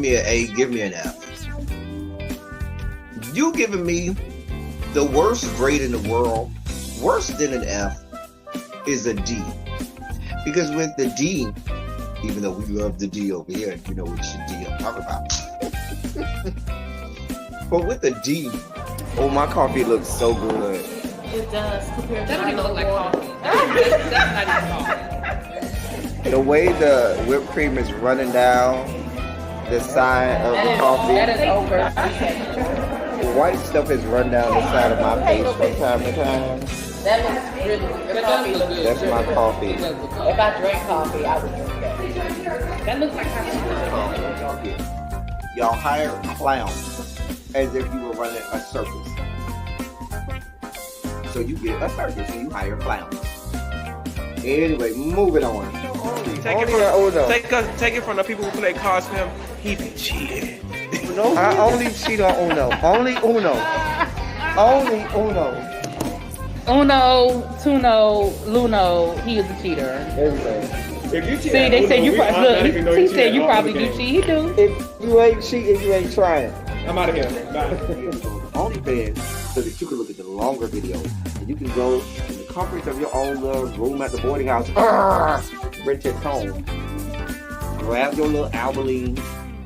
me an A, give me an F. You giving me the worst grade in the world, worse than an F, is a D. Because with the D, even though we love the D over here, you know which D I'm talking about. But with the D, oh, my coffee looks so good. It does. Compared That to don't even look like coffee. That's not even coffee. The way the whipped cream is running down the side of the coffee, That is over. the white stuff is run down the side of my face from time to time. That looks really good. Your coffee looks good. That's my coffee. It does look good. If I drank coffee, I would drink that. That looks like coffee. Y'all hire clowns as if you were running a circus. So you get a circus and you hire clowns. Anyway, moving on. Take it from the people who play cards for him. He been cheating. I only cheat on Uno. Only Uno. Only Uno. Uno, Tuno, Luno, he is a cheater. If you cheat, See, they said you probably look. He said you probably do cheat. He do. If you ain't cheating, you ain't trying. I'm out of here. Bye. OnlyFans so that you can look at the longer videos and you can go in the comfort of your own little room at the boarding house, rent it home, grab your little Albaline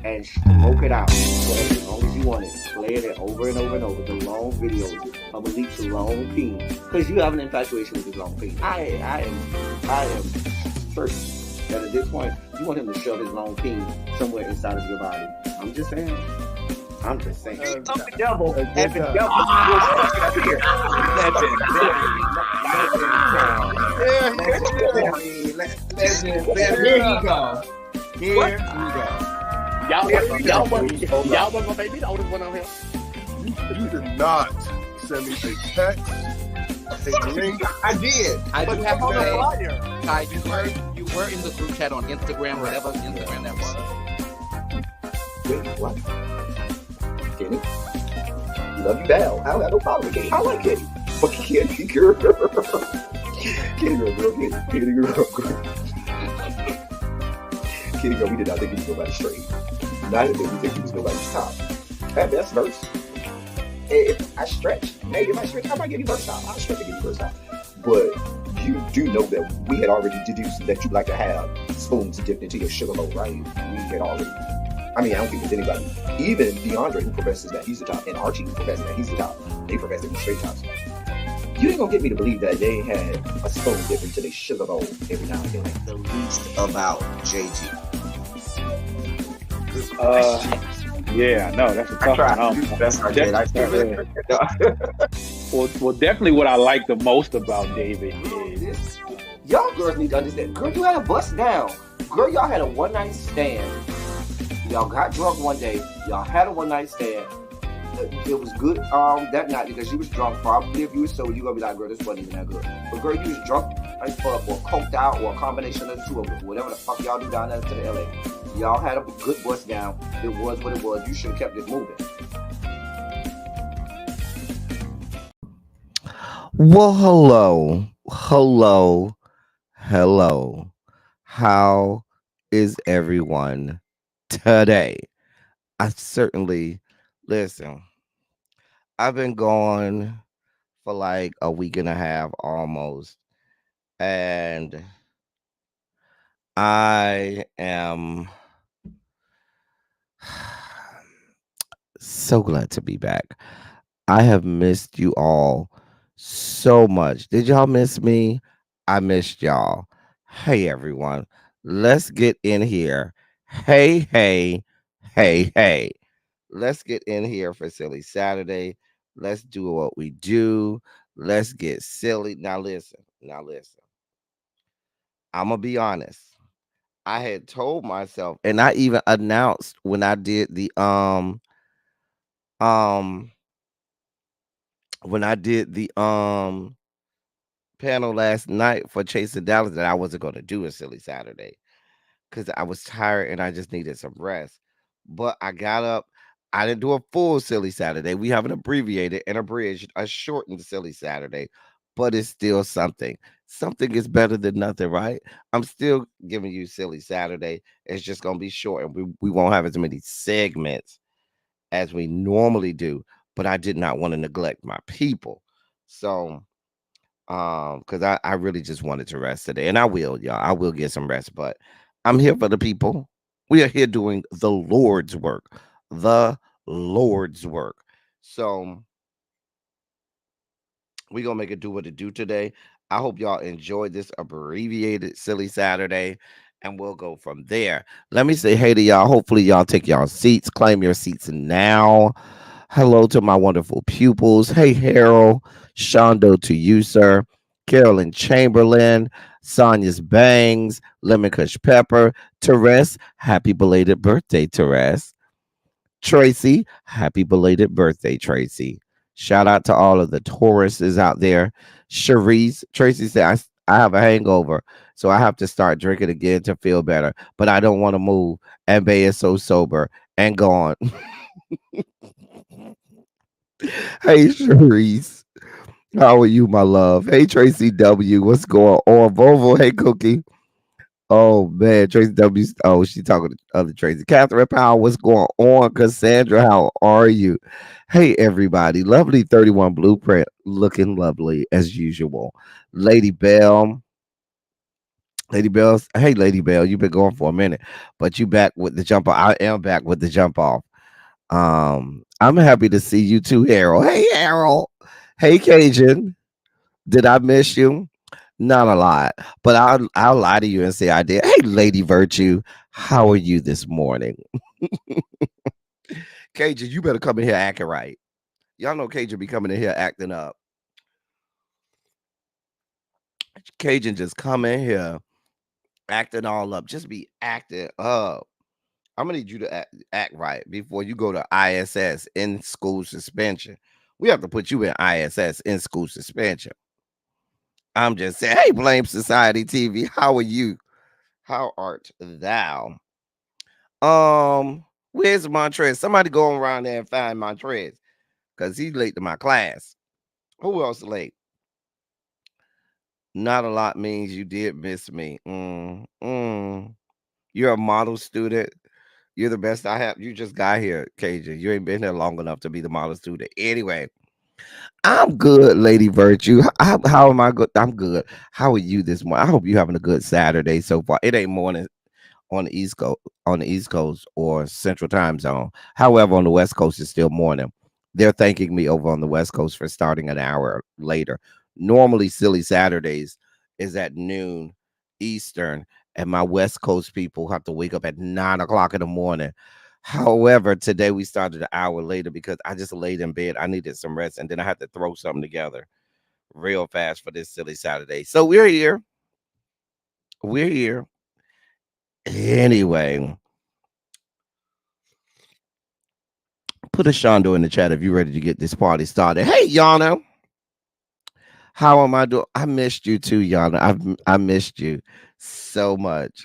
and smoke it out for as long as you want it, playing it over and over and over, the long videos of Malick's long peen, because you have an infatuation with his long peen. I am certain that at this point you want him to shove his long peen somewhere inside of your body. I'm just saying. The devil. And the devil was fucking up here. Here we go. Y'all gonna make me the oldest one on here. You did not send me a text, a link. I did. I do have to say, Ty, you were in the group chat on Instagram, whatever Instagram that was. Wait, what? Kitty? Love you down. I don't have no problem with Kitty. I like Kitty. But Kitty girl. Kitty girl. Kitty girl, we did not think we was nobody straight. Neither did we think we was nobody's top. That's verse. If I stretch, I might give you verse top. I'll stretch to give you verse top. But you do know that we had already deduced that you like to have spoons dipped into your sugar bowl, right? We had already. I mean, I don't think there's anybody. Even DeAndre, who professes that he's the top, and Archie, who professes that he's the top, they profess that he's straight tops. You ain't gonna get me to believe that they had a spoon dipped into their sugar bowl every now and then. The least about JG. Yeah, no, that's a tough one. Well, definitely what I like the most about David is y'all girls need to understand. Girl, you had a bust down. Girl, y'all had a one-night stand. Y'all got drunk one day. Y'all had a one-night stand. It was good that night because you was drunk. Probably if you was sober, you gonna be like, girl, this wasn't even that good. But girl, you was drunk as fuck or coked out or a combination of the two of them. Whatever the fuck y'all do down there to the LA. Y'all had a good bust down. It was what it was. You should have kept it moving. Well, hello. How is everyone today? Listen, I've been gone for like a week and a half almost, and I am so glad to be back. I have missed you all so much. Did y'all miss me? I missed y'all. Hey, everyone. Let's get in here. Hey. Let's get in here for Silly Saturday. Let's do what we do. Let's get silly. Now listen. I'm going to be honest. I had told myself, and I even announced when I did the panel last night for Chasing Dallas that I wasn't going to do a Silly Saturday because I was tired and I just needed some rest. But I got up. I didn't do a full Silly Saturday. We have an abbreviated and abridged, a shortened Silly Saturday but it's still something. Something is better than nothing, right? I'm still giving you Silly Saturday. It's just gonna be short, and we won't have as many segments as we normally do. But I did not want to neglect my people. So because I really just wanted to rest today. And I will, y'all. I will get some rest, but I'm here for the people. We are here doing the Lord's work. The Lord's work. So we're gonna make it do what it do today. I hope y'all enjoyed this abbreviated silly Saturday, and we'll go from there. Let me say hey to y'all. Hopefully, y'all take y'all seats, claim your seats now. Hello to my wonderful pupils. Hey, Harold, Shondo to you, sir. Carolyn Chamberlain, Sonia's Bangs, Lemon Kush Pepper, Therese, happy belated birthday, Therese. Tracy, happy belated birthday, Tracy. Shout out to all of the Tauruses out there. Cherise, Tracy said, I have a hangover, so I have to start drinking again to feel better, but I don't want to move. And Bay is so sober and gone. Hey, Cherise. How are you, my love? Hey, Tracy W. What's going on? Volvo, hey, Cookie. Oh man, Tracy W. Oh, she talking to other Tracy. Catherine Powell, what's going on? Cassandra, how are you? Hey, everybody. Lovely 31 blueprint, looking lovely as usual. Lady Bell. Lady Bell. Hey, Lady Bell, you've been going for a minute, but you back with the jump off. I am back with the jump off. I'm happy to see you too, Harold. Hey, Harold. Hey, Cajun. Did I miss you? Not a lot, but I'll lie to you and say I did. Hey, Lady Virtue, how are you this morning? Cajun, you better come in here acting right. Y'all know Cajun be coming in here acting up. Cajun just come in here acting all up. Just be acting up. I'm gonna need you to act right before you go to ISS, in school suspension. We have to put you in ISS, in school suspension. I'm just saying, hey, Blame Society TV, how are you? How art thou? Where's Montrez? Somebody go around there and find Montrez, because he's late to my class. Who else late? Not a lot means you did miss me. You're a model student. You're the best I have. You just got here, Cajun. You ain't been here long enough to be the model student. Anyway, I'm good, Lady Virtue. How am I good? I'm good. How are you this morning? I hope you're having a good Saturday so far. It ain't morning on the East Coast or Central Time Zone. However, on the West Coast it's still morning. They're thanking me over on the West Coast for starting an hour later. Normally, Silly Saturdays is at noon Eastern, and my West Coast people have to wake up at 9 o'clock in the morning. However, today we started an hour later because I just laid in bed. I needed some rest, and then I had to throw something together real fast for this Silly Saturday. So we're here. We're here. Anyway, put a Shondo in the chat if you're ready to get this party started. Hey, Yana. How am I doing? I missed you too, Yana. I missed you so much.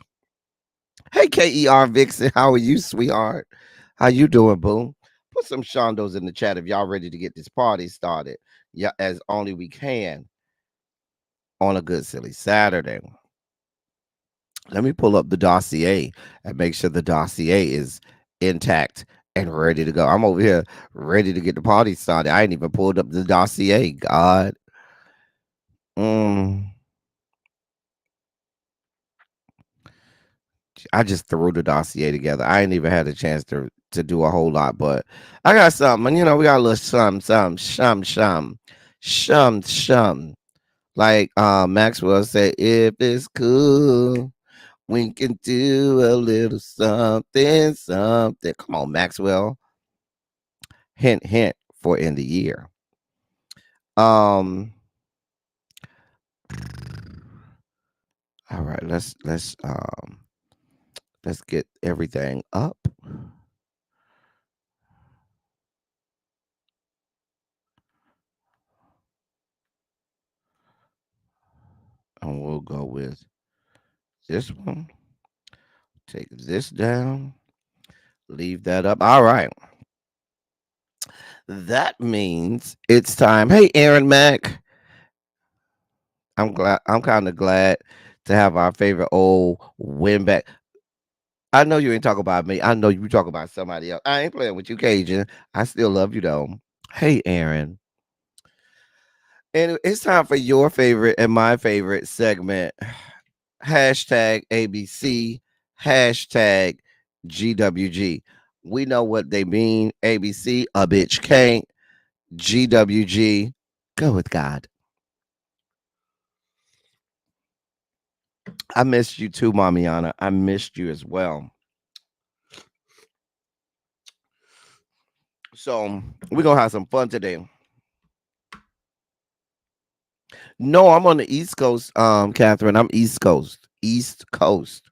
Hey, KER Vixen. How are you, sweetheart? How you doing, boo? Put some Shondos in the chat if y'all ready to get this party started. Yeah, as only we can on a good silly Saturday. Let me pull up the dossier and make sure the dossier is intact and ready to go. I'm over here ready to get the party started. I ain't even pulled up the dossier. God. I just threw the dossier together. I ain't even had a chance to do a whole lot, but I got something. You know, we got a little shum. Like Maxwell said, if it's cool, we can do a little something. Come on, Maxwell. Hint for in the year. All right, let's get everything up. And we'll go with this one. Take this down. Leave that up. All right. That means it's time. Hey, Aaron Mack. I'm glad. I'm kind of glad to have our favorite old win back. I know you ain't talking about me. I know you talking about somebody else. I ain't playing with you, Cajun. I still love you though. Hey, Aaron. And it's time for your favorite and my favorite segment. Hashtag ABC, hashtag GWG. We know what they mean. ABC, a bitch can't. GWG, go with God. I missed you too, Mamiana. I missed you as well. So we're gonna have some fun today. No, I'm on the East Coast, Catherine. I'm East Coast. East Coast.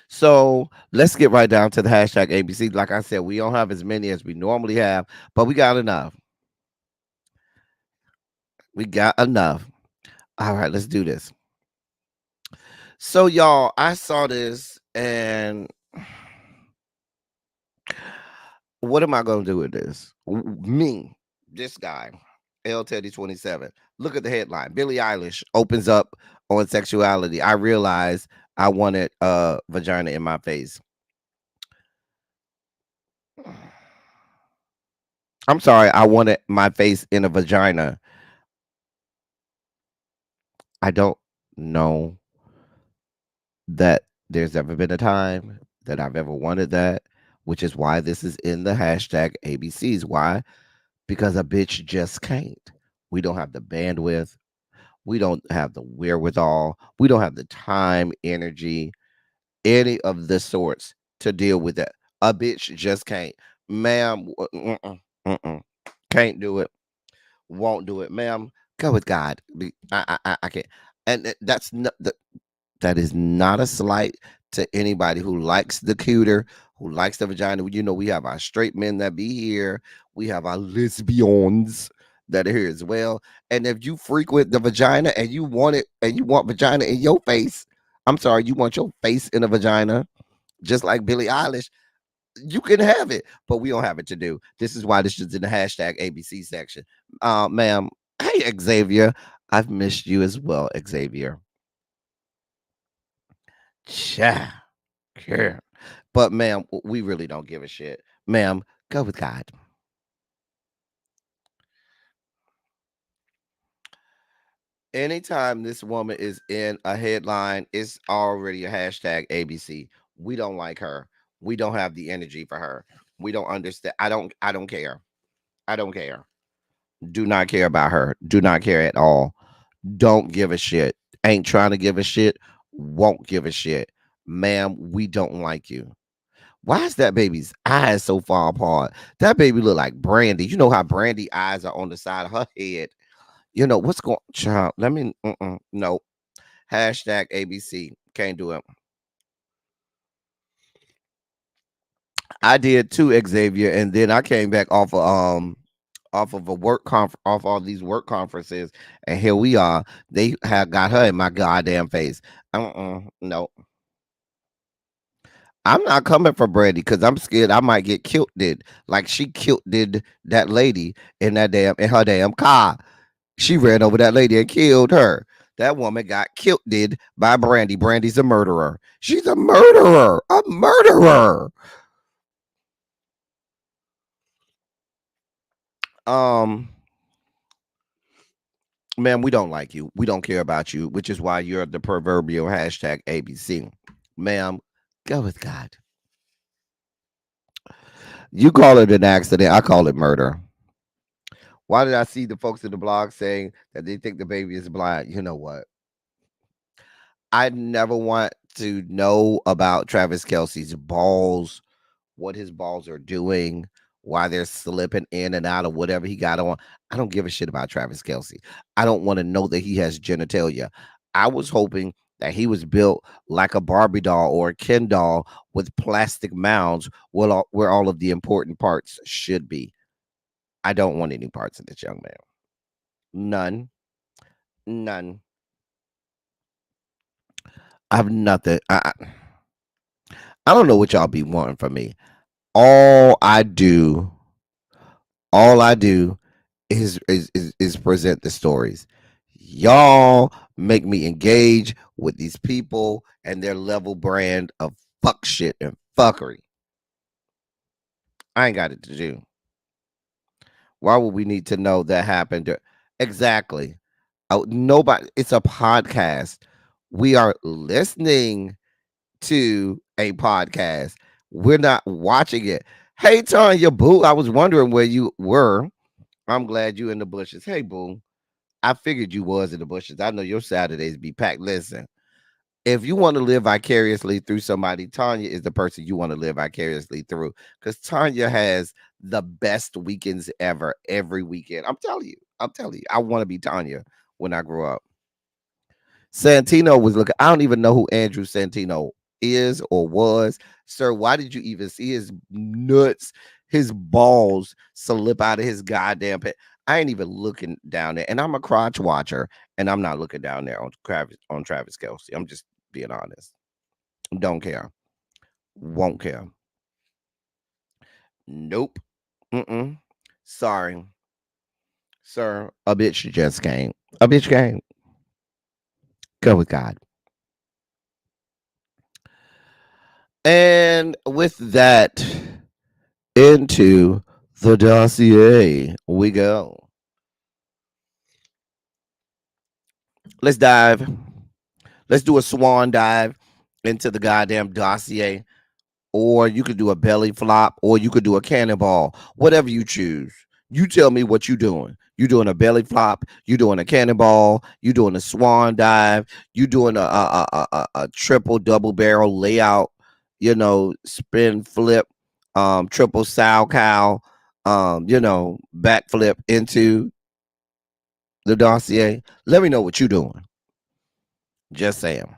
So let's get right down to the hashtag ABC. Like I said, we don't have as many as we normally have, but we got enough. We got enough. All right, let's do this. So, y'all, I saw this and what am I going to do with this? Me, this guy, L Teddy 27. Look at the headline. Billie Eilish opens up on sexuality. I realized I wanted a vagina in my face. I'm sorry, I wanted my face in a vagina. I don't know that there's ever been a time that I've ever wanted that, which is why this is in the hashtag ABCs. Why? Because a bitch just can't. We don't have the bandwidth. We don't have the wherewithal. We don't have the time, energy, any of the sorts to deal with that. A bitch just can't. Ma'am, can't do it. Won't do it. Ma'am, go with God. I can't. And that's not that is not a slight to anybody who likes the cuter, who likes the vagina. You know, we have our straight men that be here. We have our lesbians that are here as well. And if you frequent the vagina and you want it and you want vagina in your face, I'm sorry, you want your face in a vagina, just like Billie Eilish, you can have it, but we don't have it to do. This is why this is in the hashtag ABC section. Ma'am, hey, Xavier. I've missed you as well, Xavier. Yeah. Sure. But ma'am, we really don't give a shit. Ma'am, go with God. Anytime this woman is in a headline, it's already a hashtag ABC. We don't like her. We don't have the energy for her. We don't understand. I don't care. I don't care. Do not care about her. Do not care at all. Don't give a shit. Ain't trying to give a shit. Won't give a shit. Ma'am, we don't like you. Why is that baby's eyes so far apart? That baby look like Brandy. You know how Brandy eyes are on the side of her head. You know what's going child. Let me no. Hashtag ABC. Can't do it. I did too, Xavier, and then I came back off of a work off all these work conferences, and here we are. They have got her in my goddamn face. No. I'm not coming for Brandy because I'm scared I might get killed. Did like she killed did that lady in that damn in her damn car. She ran over that lady and killed her. That woman got killed did by Brandy. Brandy's a murderer. She's a murderer. A murderer. Um, man, we don't like you. We don't care about you, which is why you're the proverbial hashtag ABC. Ma'am, go with God. You call it an accident. I call it murder. Why did I see the folks in the blog saying that they think the baby is blind? You know what? I never want to know about Travis Kelsey's balls, what his balls are doing, why they're slipping in and out of whatever he got on. I don't give a shit about Travis Kelsey. I don't want to know that he has genitalia. I was hoping that he was built like a Barbie doll or a Ken doll with plastic mounds where all of the important parts should be. I don't want any parts of this young man. None. None. I have nothing. I don't know what y'all be wanting from me. All I do, all I do is present the stories. Y'all make me engage with these people and their level brand of fuck shit and fuckery. I ain't got it to do. Why would we need to know that happened? Exactly. Nobody. It's a podcast. We are listening to a podcast. We're not watching it. Hey, Tanya, boo. I was wondering where you were. I'm glad you in the bushes. Hey, boo. I figured you was in the bushes. I know your Saturdays be packed. Listen, if you want to live vicariously through somebody, Tanya is the person you want to live vicariously through. Because Tanya has the best weekends ever every weekend. I'm telling you. I want to be Tanya when I grow up. Santino was looking. I don't even know who Andrew Santino is or was. Sir, why did you even see his nuts, his balls slip out of his goddamn pit? I ain't even looking down there. And I'm a crotch watcher, and I'm not looking down there on Travis Kelce. I'm just being honest. Don't care. Won't care. Nope. Mm-mm. Sorry. Sir, a bitch just came. A bitch came. Go with God. And with that, into the dossier we go. Let's dive. Let's do a swan dive into the goddamn dossier. Or you could do a belly flop, or you could do a cannonball. Whatever you choose. You tell me what you doing. You doing a belly flop? You doing a cannonball? You doing a swan dive? You doing a triple double barrel layout? You know, spin flip, triple sow cow, backflip into the dossier. Let me know what you doing. Just saying.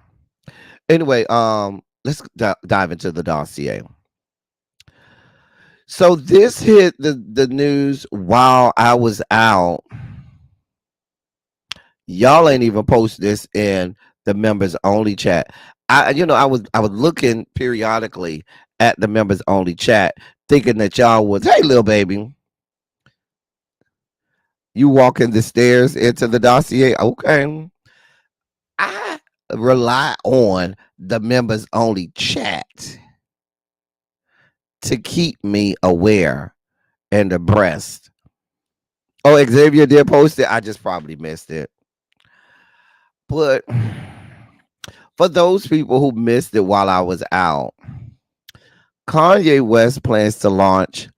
Anyway, let's dive into the dossier. So this hit the news while I was out. Y'all ain't even post this in the members only chat. I was looking periodically at the members only chat, thinking that y'all was, hey, little baby, you walking the stairs into the dossier. Okay. I rely on the members only chat to keep me aware and abreast. Oh, Xavier did post it. I just probably missed it. But for those people who missed it while I was out, Kanye West plans to launch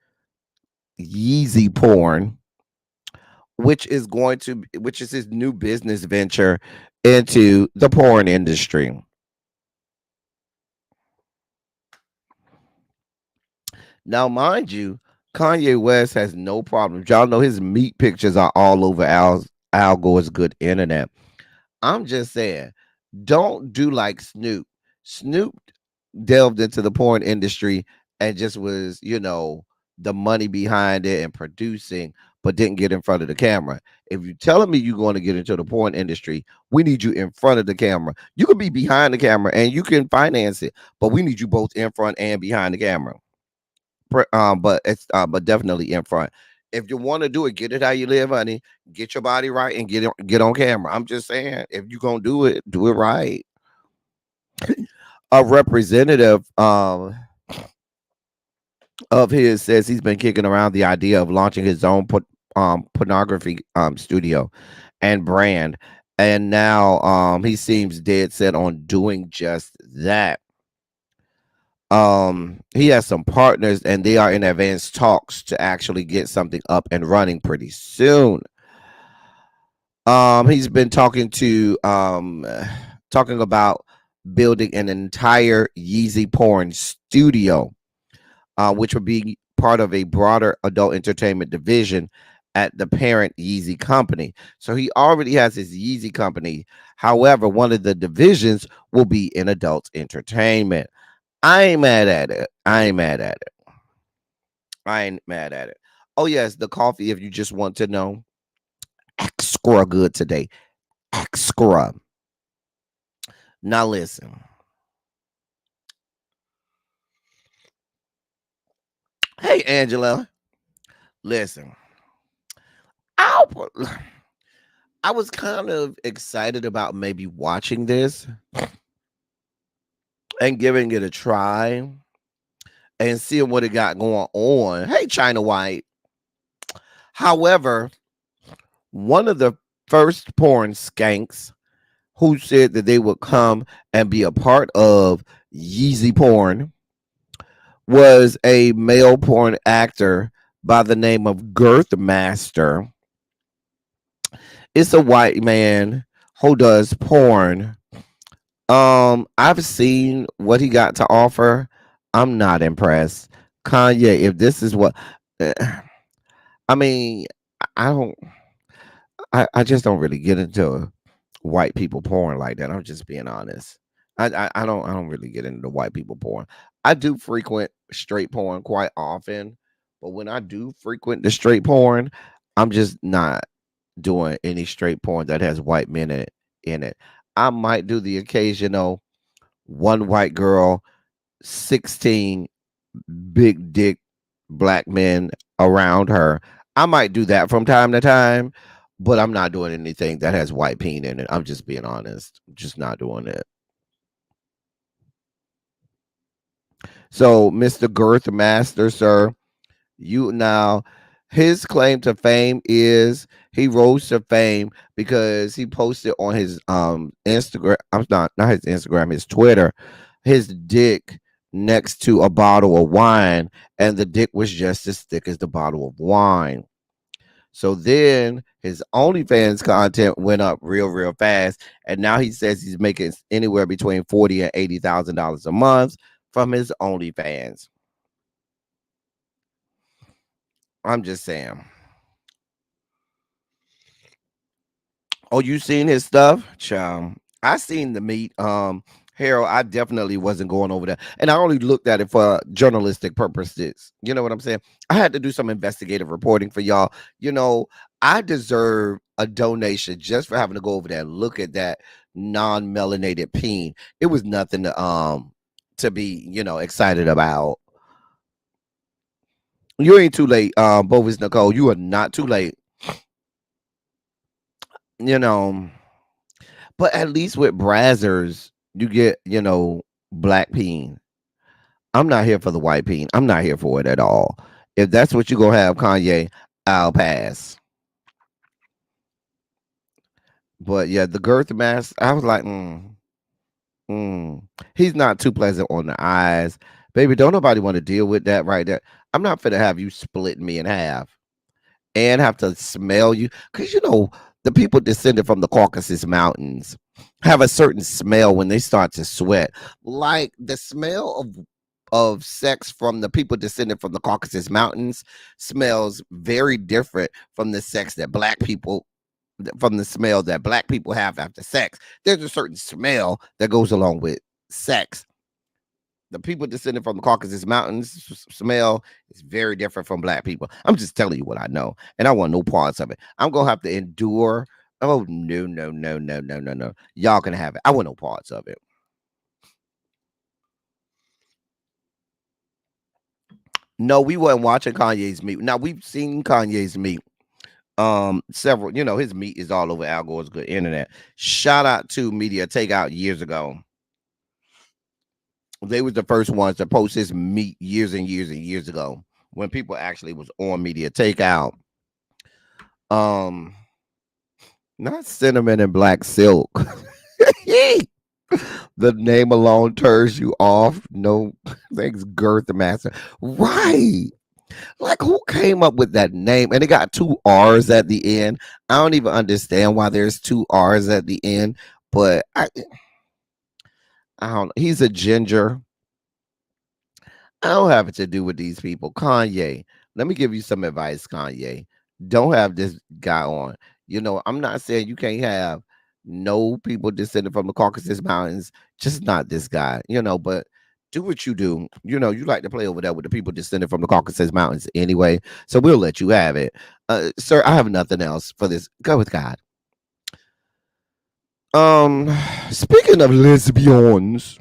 Yeezy Porn, which is his new business venture into the porn industry. Now, mind you, Kanye West has no problem. Y'all know his meat pictures are all over Al Gore's good internet. I'm just saying, don't do like Snoop. Snoop delved into the porn industry and just was, the money behind it and producing, but didn't get in front of the camera. If you're telling me you're going to get into the porn industry, we need you in front of the camera. You could be behind the camera and you can finance it, but we need you both in front and behind the camera. But definitely in front. If you want to do it, get it how you live, honey. Get your body right and get on camera. I'm just saying, if you're gonna do it right. A representative of his says he's been kicking around the idea of launching his own pornography studio and brand, and now he seems dead set on doing just that. He has some partners and they are in advanced talks to actually get something up and running pretty soon. He's been talking about building an entire Yeezy porn studio, which would be part of a broader adult entertainment division at the parent Yeezy company. So he already has his Yeezy company. However, one of the divisions will be in adult entertainment. I ain't mad at it. Oh, yes, the coffee, if you just want to know, extra good today. Extra. Now, listen. Hey, Angela. Listen. I I was kind of excited about maybe watching this and giving it a try and seeing what it got going on. Hey, China White. However, one of the first porn skanks who said that they would come and be a part of Yeezy Porn was a male porn actor by the name of Girth Master. It's a white man who does porn. I've seen what he got to offer. I'm not impressed. Kanye, if this is what I mean, I don't I just don't really get into white people porn like that. I'm just being honest. I don't really get into white people porn. I do frequent straight porn quite often, but when I do frequent the straight porn, I'm just not doing any straight porn that has white men in it. I might do the occasional one white girl, 16 big dick black men around her. I might do that from time to time, but I'm not doing anything that has white peen in it. I'm just being honest. I'm just not doing it. So, Mr. Girth Master, sir, you now his claim to fame is he rose to fame because he posted on his Instagram. I'm not his Instagram, his Twitter, his dick next to a bottle of wine, and the dick was just as thick as the bottle of wine. So then his OnlyFans content went up real fast, and now he says he's making anywhere between $40,000 and $80,000 a month from his OnlyFans. I'm just saying. Oh, you seen his stuff? Child. I seen the meat. Harold, I definitely wasn't going over that. And I only looked at it for journalistic purposes. You know what I'm saying? I had to do some investigative reporting for y'all. You know, I deserve a donation just for having to go over there and look at that non-melanated peen. It was nothing to be, excited about. You ain't too late, Bovis Nicole. You are not too late. You know, but at least with Brazzers, you get, black peen. I'm not here for the white peen. I'm not here for it at all. If that's what you gonna have, Kanye, I'll pass. But yeah, the girth mask, I was like, he's not too pleasant on the eyes. Baby, don't nobody want to deal with that right there. I'm not finna have you splitting me in half and have to smell you. Because, the people descended from the Caucasus Mountains have a certain smell when they start to sweat. Like the smell of sex from the people descended from the Caucasus Mountains smells very different from the sex that from the smell that black people have after sex. There's a certain smell that goes along with sex. The people descended from the Caucasus Mountains smell is very different from black people. I'm just telling you what I know, and I want no parts of it. I'm gonna have to endure. Oh no. Y'all can have it. I want no parts of it. No, we weren't watching Kanye's meat. Now we've seen Kanye's meat. Several, his meat is all over Al Gore's good internet. Shout out to Media Takeout years ago. They was the first ones to post his meat years and years ago when people actually was on Media Takeout. Not cinnamon and black silk. The name alone turns you off. No, thanks, Girth Master. Right. Like, who came up with that name? And it got 2 R's at the end. I don't even understand why there's 2 R's at the end, but I don't know. He's a ginger. I don't have it to do with these people. Kanye, let me give you some advice, Kanye. Don't have this guy on. I'm not saying you can't have no people descended from the Caucasus Mountains, just not this guy, but do what you do. You like to play over there with the people descended from the Caucasus Mountains anyway, so we'll let you have it. Sir, I have nothing else for this. Go with God. Speaking of lesbians,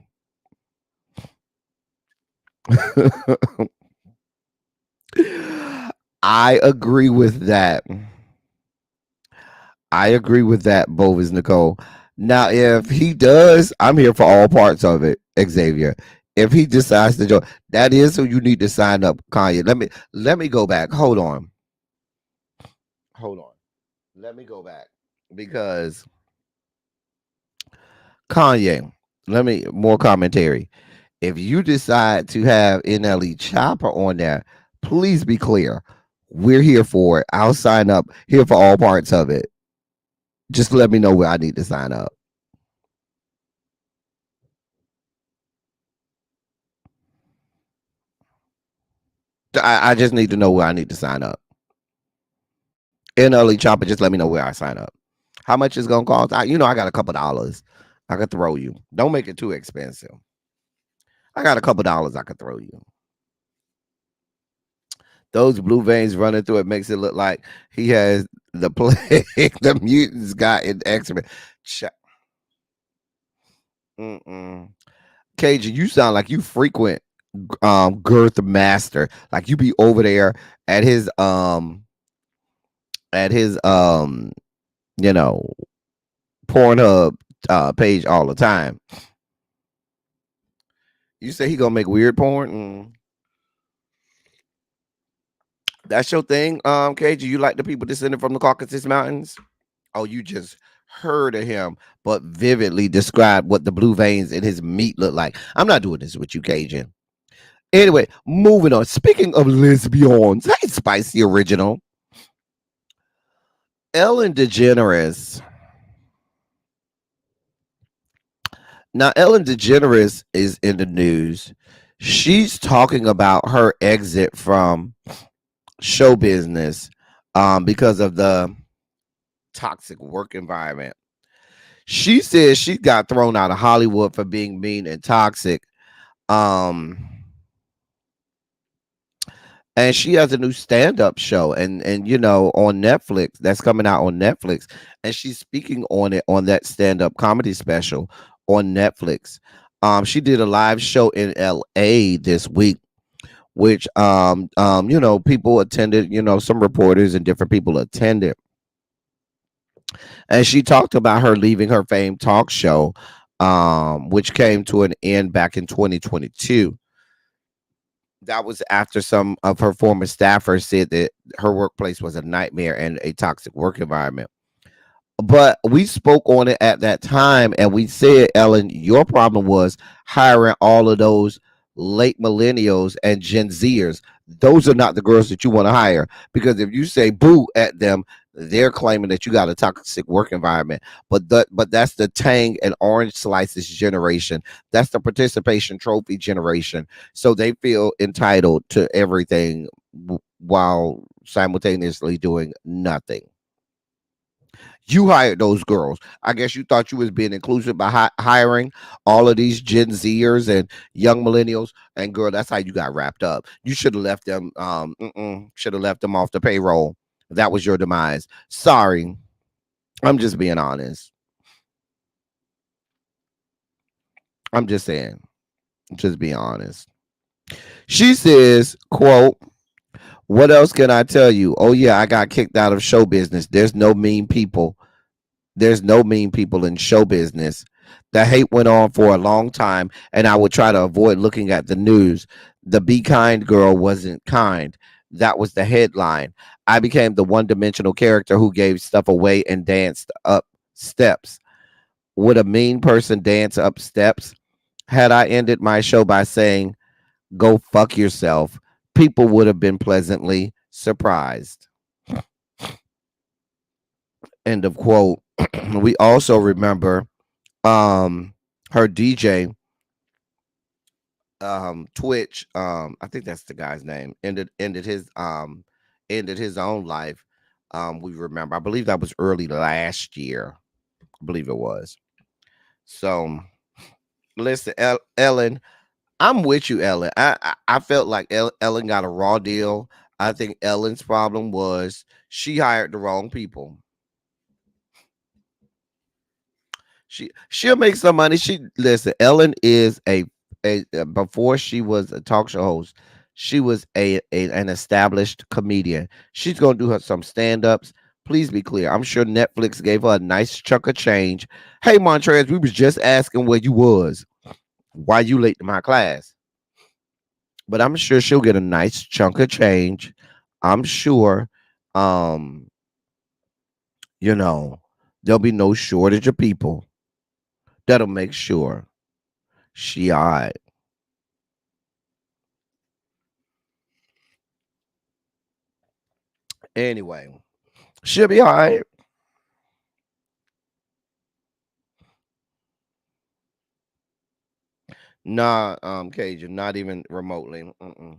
I agree with that. I agree with that, Bovis Nicole. Now, if he does, I'm here for all parts of it, Xavier. If he decides to join, that is who you need to sign up, Kanye. Let me go back. Hold on. Hold on. Let me go back. Because Kanye, let me more commentary. If you decide to have NLE Chopper on there, please be clear. We're here for it. I'll sign up here for all parts of it. Just let me know where I need to sign up. I just need to know where I need to sign up. NLE Chopper, just let me know where I sign up. How much it's gonna cost? I got a couple dollars. I could throw you. Don't make it too expensive. I got a couple dollars I could throw you. Those blue veins running through it makes it look like he has the plague. The mutants got in X-Men. Cajun, you sound like you frequent Girth Master. Like you be over there at his Pornhub page all the time. You say he gonna make weird porn? That's your thing, KG. You like the people descended from the Caucasus Mountains? Oh, you just heard of him, but vividly described what the blue veins in his meat look like. I'm not doing this with you, Cajun. Anyway, moving on. Speaking of lesbians, hey, Spicy Original. Ellen DeGeneres. Now, Ellen DeGeneres is in the news. She's talking about her exit from show business because of the toxic work environment. She says she got thrown out of Hollywood for being mean and toxic. And she has a new stand-up show and on Netflix that's coming out on Netflix, and she's speaking on it on that stand-up comedy special on Netflix. She did a live show in LA this week, which people attended, some reporters and different people attended. And she talked about her leaving her famed talk show, which came to an end back in 2022. That was after some of her former staffers said that her workplace was a nightmare and a toxic work environment. But we spoke on it at that time, and we said, Ellen, your problem was hiring all of those late millennials and Gen Zers. Those are not the girls that you want to hire, because if you say boo at them, they're claiming that you got a toxic work environment. But that's the Tang and Orange Slices generation. That's the participation trophy generation. So they feel entitled to everything while simultaneously doing nothing. You hired those girls. I guess you thought you was being inclusive by hiring all of these Gen Zers and young millennials. And girl, that's how you got wrapped up. You should have left them. Should have left them off the payroll. That was your demise. Sorry, I'm just being honest. I'm just saying. Just being honest. She says, "Quote." What else can I tell you? Oh, yeah, I got kicked out of show business. There's no mean people. There's no mean people in show business. The hate went on for a long time, and I would try to avoid looking at the news. The be kind girl wasn't kind. That was the headline. I became the one-dimensional character who gave stuff away and danced up steps. Would a mean person dance up steps? Had I ended my show by saying, go fuck yourself, people would have been pleasantly surprised. End of quote. We also remember her DJ Twitch, I think that's the guy's name, ended his own life. We remember, I believe that was early last year. I believe it was. So listen, Ellen, I'm with you, Ellen. I felt like Ellen got a raw deal. I think Ellen's problem was she hired the wrong people. She'll make some money. Listen, Ellen is a before she was a talk show host, she was an established comedian. She's gonna do some stand-ups, Please be clear. I'm sure Netflix gave her a nice chunk of change. Hey, Montrez, we was just asking where you was. Why you late to my class? But I'm sure she'll get a nice chunk of change. I'm sure, um, you know, there'll be no shortage of people that'll make sure she all right. Anyway, she'll be all right. Nah, Cajun, not even remotely. Mm-mm,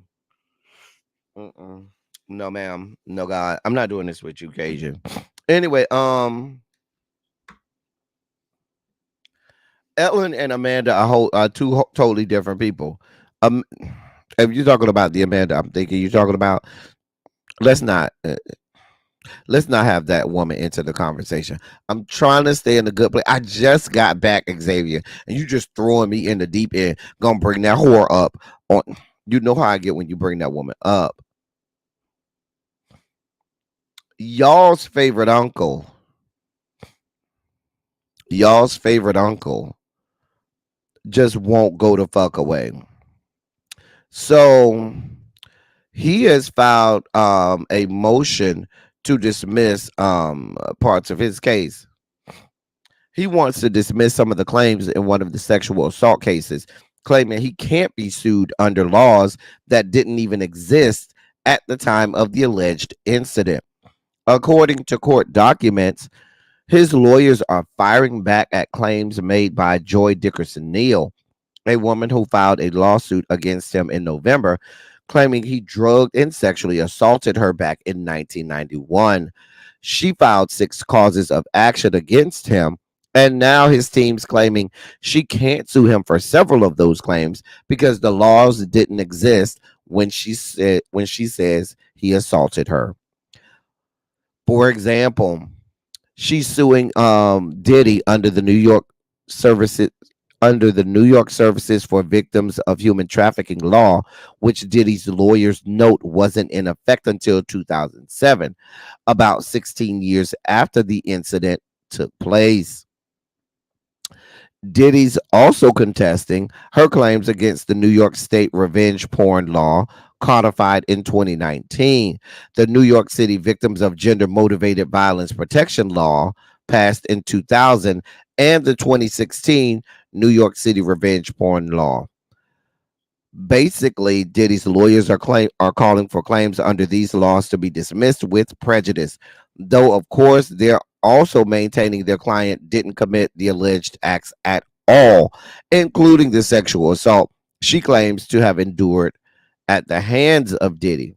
mm-mm. No, ma'am. No, God. I'm not doing this with you, Cajun. Anyway, Ellen and Amanda are two totally different people. Um, if you're talking about the Amanda, I'm thinking you're talking about. Let's not. Let's not have that woman into the conversation. I'm trying to stay in the good place. I just got back, Xavier, and you just throwing me in the deep end. Gonna bring that whore up on. You know how I get when you bring that woman up. Y'all's favorite uncle. Y'all's favorite uncle just won't go the fuck away. So he has filed a motion to dismiss parts of his case. He wants to dismiss some of the claims in one of the sexual assault cases, claiming he can't be sued under laws that didn't even exist at the time of the alleged incident. According to court documents, his lawyers are firing back at claims made by Joy Dickerson Neal, a woman who filed a lawsuit against him in November, claiming he drugged and sexually assaulted her back in 1991. She filed 6 causes of action against him, and now his team's claiming she can't sue him for several of those claims because the laws didn't exist when she says he assaulted her. For example, she's suing Diddy Services under the New York Services for Victims of Human Trafficking law, which Diddy's lawyers note wasn't in effect until 2007, about 16 years after the incident took place. Diddy's also contesting her claims against the New York State revenge porn law codified in 2019, the New York City Victims of Gender Motivated Violence Protection Law passed in 2000, and the 2016 New York City revenge porn law. Basically, Diddy's lawyers are calling for claims under these laws to be dismissed with prejudice, though of course they're also maintaining their client didn't commit the alleged acts at all, including the sexual assault she claims to have endured at the hands of Diddy.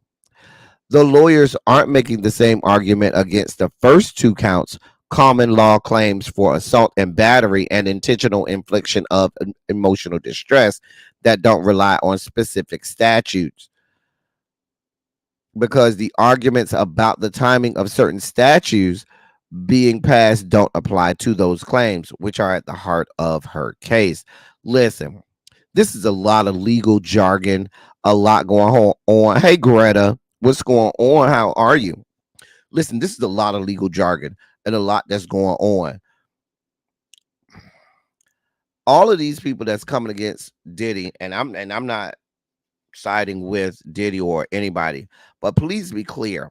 The lawyers aren't making the same argument against the first 2 counts, common law claims for assault and battery and intentional infliction of emotional distress that don't rely on specific statutes, because the arguments about the timing of certain statutes being passed don't apply to those claims, which are at the heart of her case. Listen, this is a lot of legal jargon, a lot going on. Hey, Greta, what's going on? How are you? Listen, this is a lot of legal jargon and a lot that's going on. All of these people that's coming against Diddy, and I'm not siding with Diddy or anybody, but please be clear.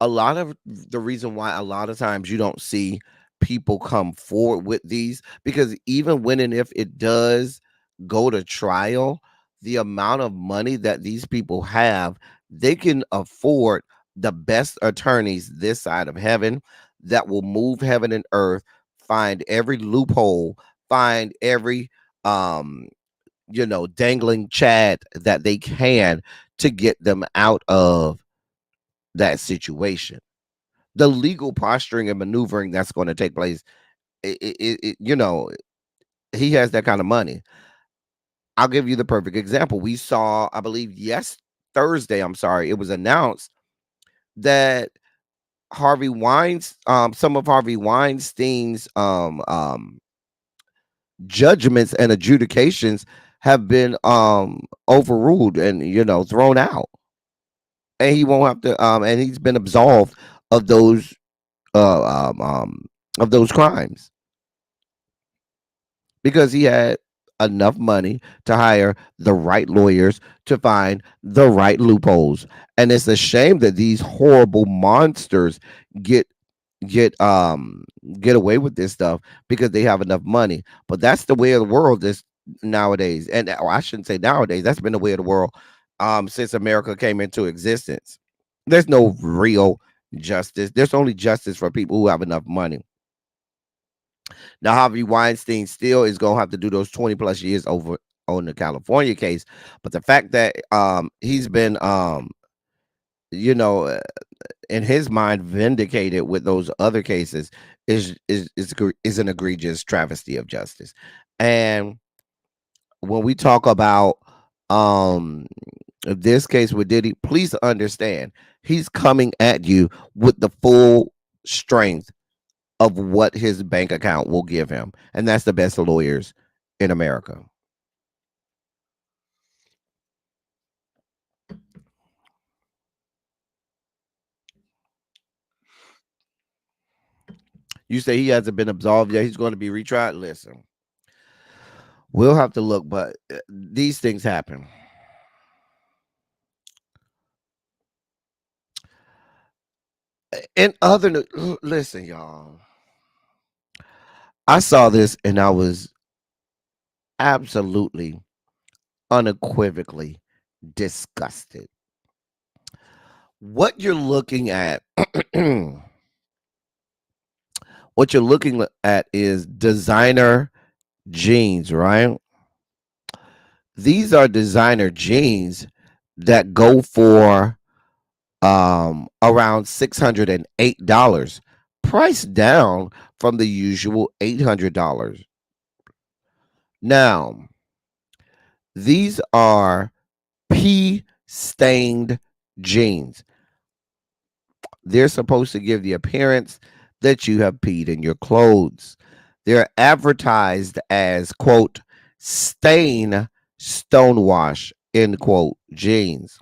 A lot of the reason why a lot of times you don't see people come forward with these, because even when and if it does go to trial, the amount of money that these people have, they can afford the best attorneys this side of heaven that will move heaven and earth, find every loophole, find every dangling Chad that they can to get them out of that situation. The legal posturing and maneuvering that's going to take place, he has that kind of money. I'll give you the perfect example. We saw, I believe, Thursday, it was announced that some of Harvey Weinstein's judgments and adjudications have been overruled and thrown out, and he won't have to and he's been absolved of those uh, um, um, of those crimes because he had enough money to hire the right lawyers to find the right loopholes. And it's a shame that these horrible monsters get get um get away with this stuff because they have enough money. But that's the way of the world is nowadays. And or I shouldn't say nowadays, that's been the way of the world since America came into existence. There's no real justice. There's only justice for people who have enough money. Now, Harvey Weinstein still is gonna have to do those 20 plus years over on the California case, but the fact that he's been you know in his mind vindicated with those other cases is an egregious travesty of justice. And when we talk about um this case with Diddy, please understand he's coming at you with the full strength of what his bank account will give him. And that's the best lawyers in America. You say he hasn't been absolved yet. He's going to be retried. Listen, we'll have to look, but these things happen. And listen, y'all, I saw this and I was absolutely unequivocally disgusted. What you're looking at, what you're looking at is designer jeans, right? These are designer jeans that go for around $608, priced down from the usual $800. Now, these are pea stained jeans. They're supposed to give the appearance that you have peed in your clothes. They're advertised as, quote, stain stonewash, end quote, jeans.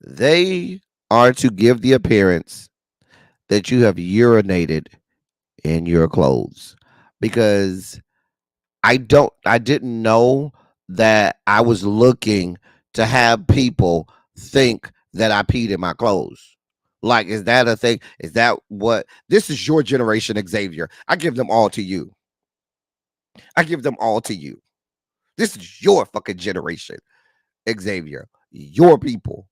They are to give the appearance that you have urinated in your clothes. Because I didn't know that I was looking to have people think that I peed in my clothes. Like, is that a thing? Is that what this is your generation, Xavier? I give them all to you. I give them all to you. This is your fucking generation, Xavier. Your people.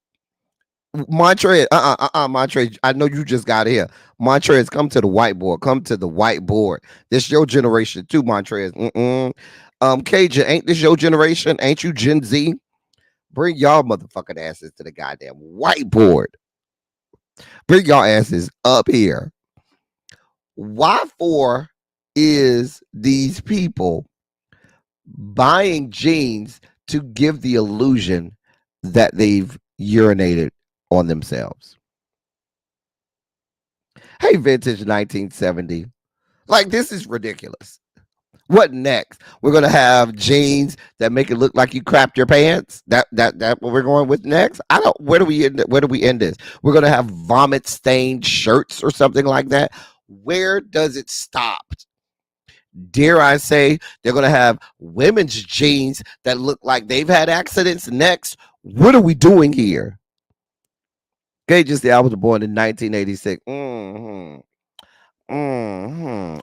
Montrez, Montrez, I know you just got here. Montrez, come to the whiteboard. Come to the whiteboard. This your generation too, Montrez. Cajun, ain't this your generation? Ain't you Gen Z? Bring y'all motherfucking asses to the goddamn whiteboard. Bring y'all asses up here. Why for is these people buying jeans to give the illusion that they've urinated on themselves? Hey, vintage 1970. Like, this is ridiculous. What next? We're gonna have jeans that make it look like you crapped your pants. That what we're going with next? I don't. Where do we end this? We're gonna have vomit stained shirts or something like that. Where does it stop? Dare I say they're gonna have women's jeans that look like they've had accidents next? What are we doing here? Okay, just I was born in 1986.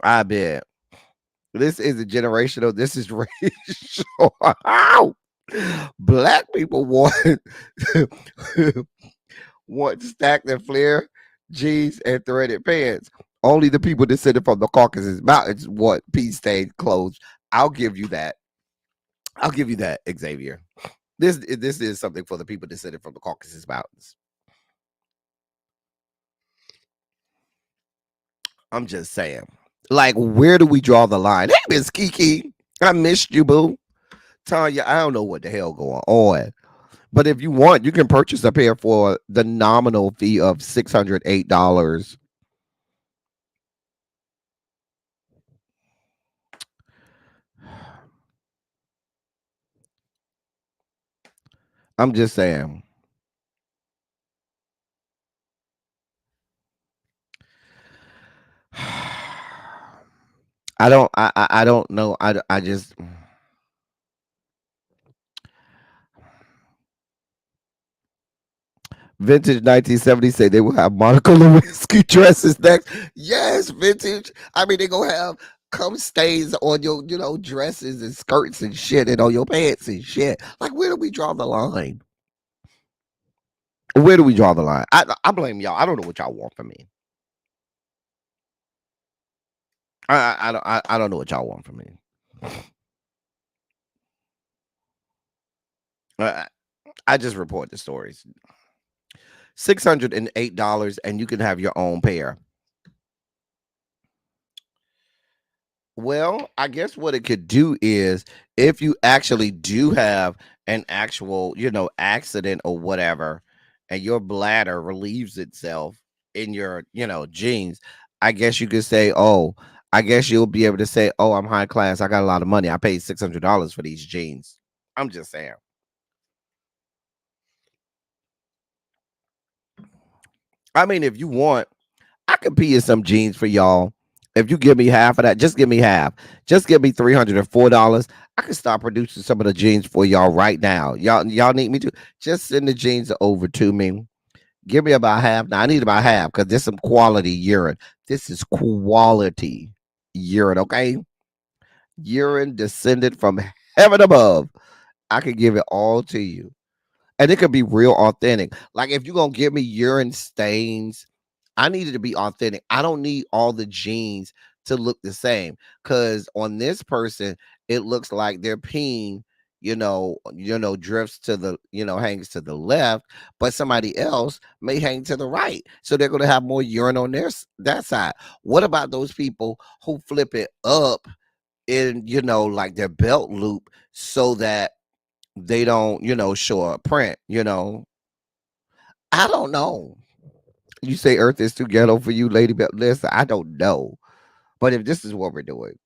I bet. This is a generational. This is racial. Black people want want stacked and flare jeans and threaded pants. Only the people descended from the Caucasus Mountains want pea stained clothes. I'll give you that. I'll give you that, Xavier. This is something for the people descended from the Caucasus Mountains. I'm just saying. Like, where do we draw the line? Hey, Miss Kiki, I missed you, boo. Tanya, I don't know what the hell going on. But if you want, you can purchase a pair for the nominal fee of $608. I'm just saying. I don't know. I just vintage 1970 say they will have Monica Lewinsky dresses next. Yes, vintage. I mean, they gonna have cum stains on your, dresses and skirts and shit, and on your pants and shit. Like, where do we draw the line? Where do we draw the line? I blame y'all. I don't know what y'all want from me. I don't know what y'all want from me. I, I just report the stories. $608, and you can have your own pair. Well, I guess what it could do is if you actually do have an actual, accident or whatever, and your bladder relieves itself in your, jeans, I guess you could say, oh, I guess you'll be able to say, oh, I'm high class. I got a lot of money. I paid $600 for these jeans. I'm just saying. I mean, if you want, I could pee in some jeans for y'all. If you give me half of that, just give me half. Just give me $304. I can start producing some of the jeans for y'all right now. Y'all need me to just send the jeans over to me. Give me about half. Now I need about half because there's some quality urine. This is quality urine, okay? Urine descended from heaven above. I can give it all to you. And it could be real authentic. Like if you're gonna give me urine stains, I need it to be authentic. I don't need all the jeans to look the same. Cause on this person, it looks like their peen, drifts to the, hangs to the left, but somebody else may hang to the right. So they're gonna have more urine on that side. What about those people who flip it up in, like their belt loop so that they don't, show a print, I don't know. You say Earth is too ghetto for you, Lady Bell. Listen, I don't know. But if this is what we're doing,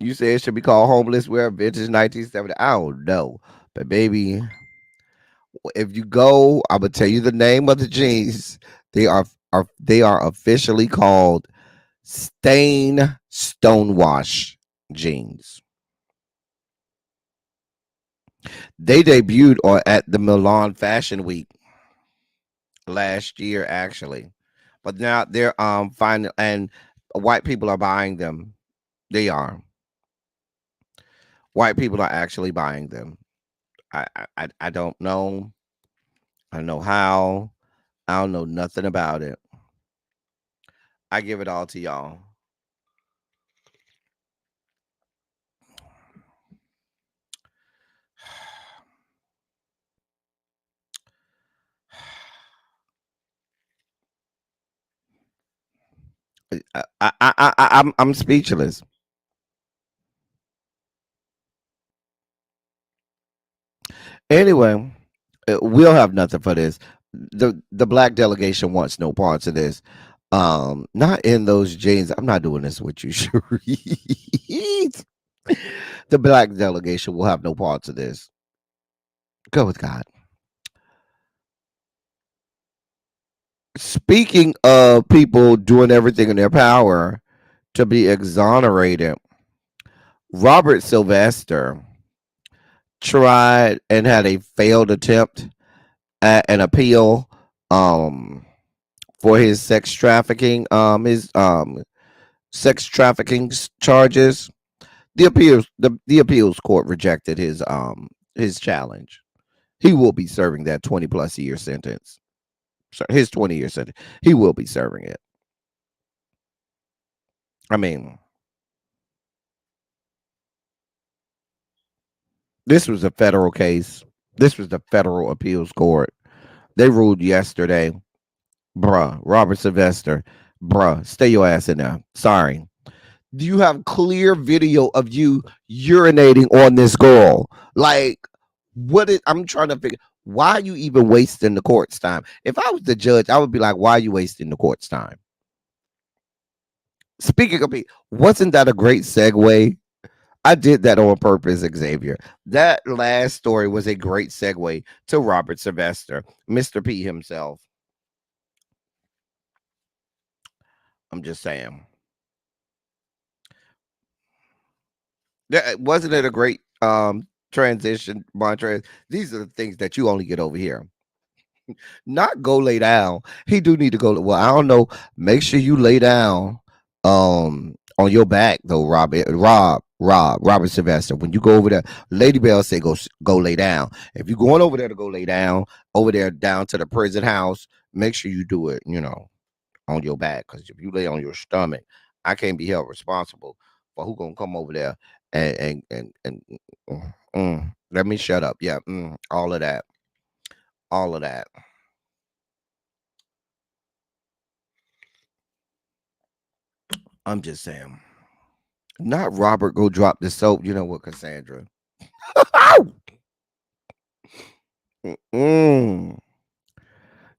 you say it should be called homeless wear vintage 1970. I don't know. But baby, if you go, I'm gonna tell you the name of the jeans. They are officially called Stain Stonewash jeans. They debuted at the Milan Fashion Week last year, actually, but now they're finding, and white people are buying them. They are. White people are actually buying them. I don't know. I don't know how. I don't know nothing about it. I give it all to y'all. I'm speechless. Anyway, we'll have nothing for this. The black delegation wants no parts of this. Not in those jeans. I'm not doing this with you, Cherise. The black delegation will have no parts of this. Go with God. Speaking of people doing everything in their power to be exonerated, Robert Sylvester tried and had a failed attempt at an appeal for his sex trafficking charges. The appeals court rejected his challenge. He will be serving that 20+ year sentence. His 20-year sentence. He will be serving it. I mean, this was a federal case. This was the federal appeals court. They ruled yesterday. Bruh, Robert Sylvester. Bruh, stay your ass in there. Sorry. Do you have clear video of you urinating on this girl? Like, I'm trying to figure, why are you even wasting the court's time? If I was the judge, I would be like, why are you wasting the court's time? Speaking of, wasn't that a great segue? I did that on purpose, Xavier. That last story was a great segue to Robert Sylvester, Mr. P himself. I'm just saying. Wasn't it a great transition, Montrez? These are the things that you only get over here. Not go lay down. He do need to go. Well, I don't know. Make sure you lay down on your back though, Robert Sylvester. When you go over there, Lady Bell say go lay down. If you're going over there to go lay down, over there down to the prison house, make sure you do it, on your back. Because if you lay on your stomach, I can't be held responsible for who gonna come over there and let me shut up. Yeah, all of that. All of that. I'm just saying. Not Robert go drop the soap. You know what, Cassandra? Mm.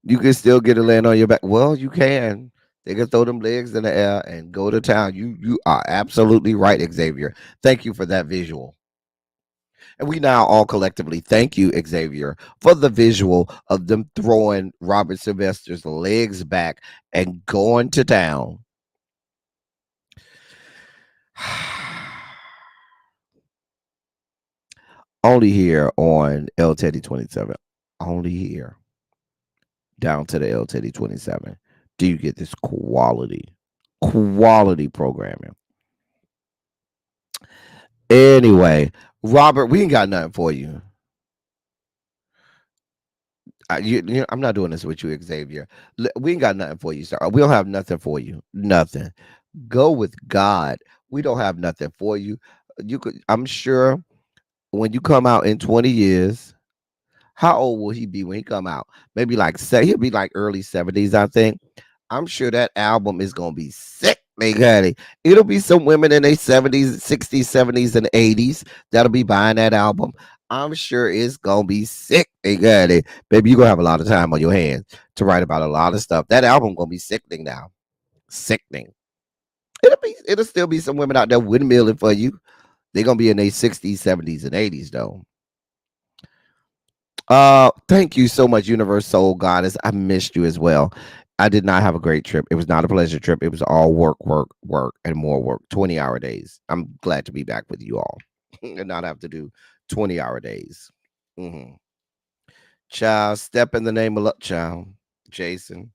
You can still get a land on your back. Well, you can. They can throw them legs in the air and go to town. You are absolutely right, Xavier. Thank you for that visual. And we now all collectively thank you, Xavier, for the visual of them throwing Robert Sylvester's legs back and going to town. Only here on L Teddy 27. Only here. Down to the L Teddy 27. Do you get this quality programming? Anyway, Robert, we ain't got nothing for you. I'm not doing this with you, Xavier. We ain't got nothing for you, sir. We don't have nothing for you. Nothing. Go with God. We don't have nothing for you. You could. I'm sure when you come out in 20 years, how old will he be when he come out? Maybe like say he'll be like early 70s, I think. I'm sure that album is gonna be sick, nigga. It'll be some women in their 70s, 60s, 70s, and 80s that'll be buying that album. I'm sure it's gonna be sick, nigga. Baby, you're gonna have a lot of time on your hands to write about a lot of stuff. That album gonna be sickening now. Sickening. It'll still be some women out there windmilling for you. They're gonna be in their 60s, 70s, and 80s though. Thank you so much, Universe Soul Goddess. I missed you as well. I did not have a great trip. It was not a pleasure trip. It was all work, and more work. 20-hour days. I'm glad to be back with you all and not have to do 20-hour days. Child, step in the name of love, child. Jason.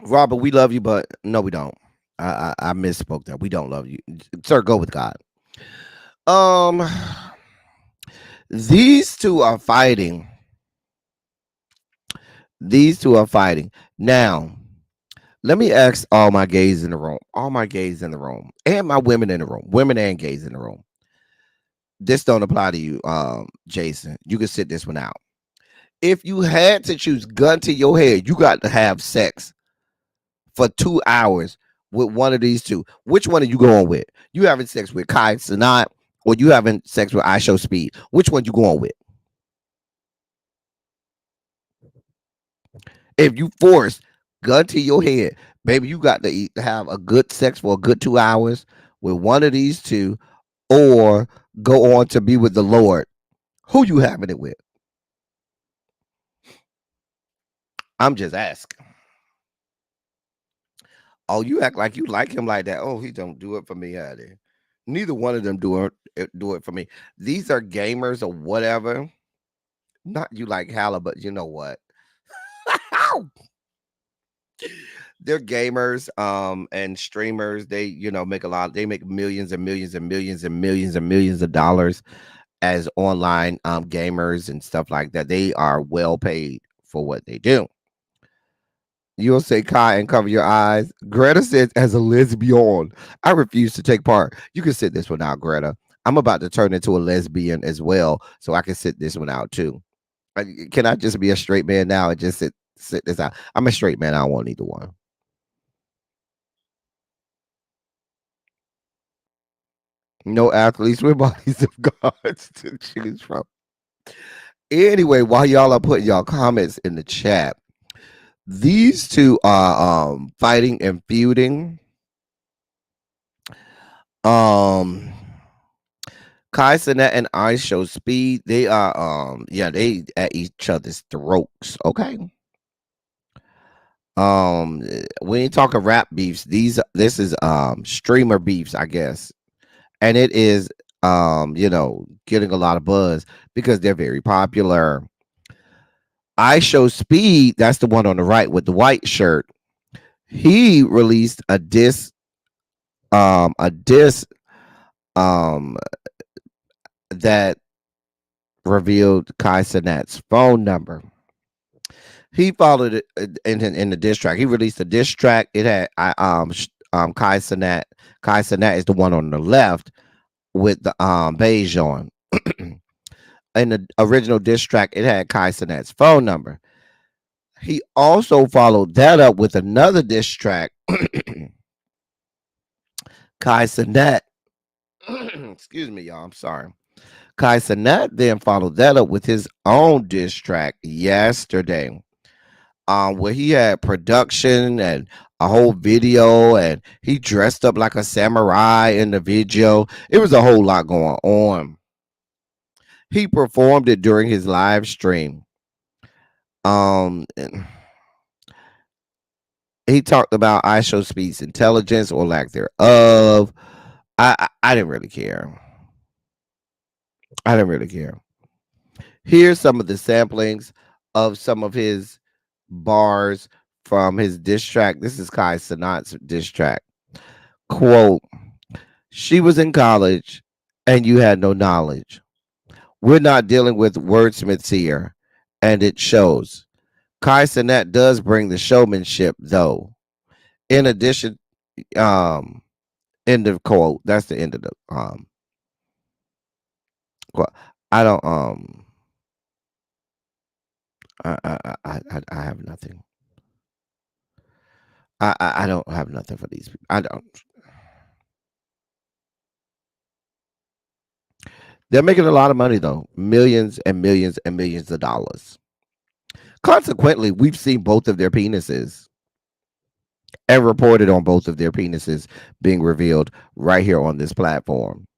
Robert, we love you, but no, we don't. I misspoke there. We don't love you, sir. Go with God. These two are fighting. Now. Let me ask all my gays in the room, and my women in the room, women and gays in the room. This don't apply to you, Jason. You can sit this one out. If you had to choose, gun to your head, you got to have sex for 2 hours with one of these two. Which one are you going with? You having sex with Kai Sanat, or you having sex with I Show Speed? Which one you going with? If you force gun to your head, baby, you got to have a good sex for a good 2 hours with one of these two, or go on to be with the Lord. Who you having it with? I'm just asking. Oh, you act like you like him like that. Oh, he don't do it for me, honey. Neither one of them do it for me. These are gamers or whatever. Not you like Halla, but you know what? They're gamers and streamers. They make a lot. They make millions and millions and millions and millions and millions of dollars as online gamers and stuff like that. They are well paid for what they do. You'll say Kai and cover your eyes. Greta says, as a lesbian, I refuse to take part. You can sit this one out, Greta. I'm about to turn into a lesbian as well, so I can sit this one out too. Can I just be a straight man now and just sit this out? I'm a straight man. I don't want either one. No athletes with bodies of gods to choose from. Anyway, while y'all are putting y'all comments in the chat, these two are fighting and feuding. Kai Cenat and I Show Speed. They are they at each other's throats. Okay. When you talking rap beefs, this is streamer beefs, I guess. And it is getting a lot of buzz because they're very popular. I Show Speed, that's the one on the right with the white shirt. He released a diss um that revealed Kai Cenat's phone number. He followed it in the diss track. He released a diss track. It had Kai Cenat. Kai Cenat is the one on the left with the beige on. In the original diss track, it had Kai Cenat's phone number. He also followed that up with another diss track. Kai Cenat, excuse me, y'all. I'm sorry. Kai Cenat then followed that up with his own diss track yesterday, where he had production and a whole video, and he dressed up like a samurai in the video. It was a whole lot going on. He performed it during his live stream. He talked about I Show Speed's intelligence or lack thereof. I didn't really care. I didn't really care. Here's some of the samplings of some of his bars from his diss track. This is Kai Cenat's diss track. Quote, "She was in college and you had no knowledge. We're not dealing with wordsmiths here, and it shows. Kai Cenat does bring the showmanship, though. In addition, end of quote. That's the end of the quote. I don't I have nothing. I don't have nothing for these people. I don't. They're making a lot of money though, millions and millions and millions of dollars. Consequently, we've seen both of their penises and reported on both of their penises being revealed right here on this platform.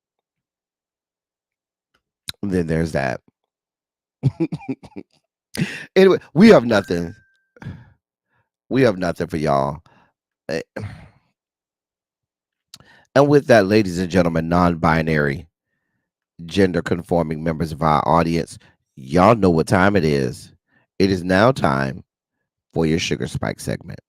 And then there's that. Anyway, we have nothing. We have nothing for y'all. And with that, ladies and gentlemen, non-binary, gender-conforming members of our audience, y'all know what time it is. It is now time for your Sugar Spike segment.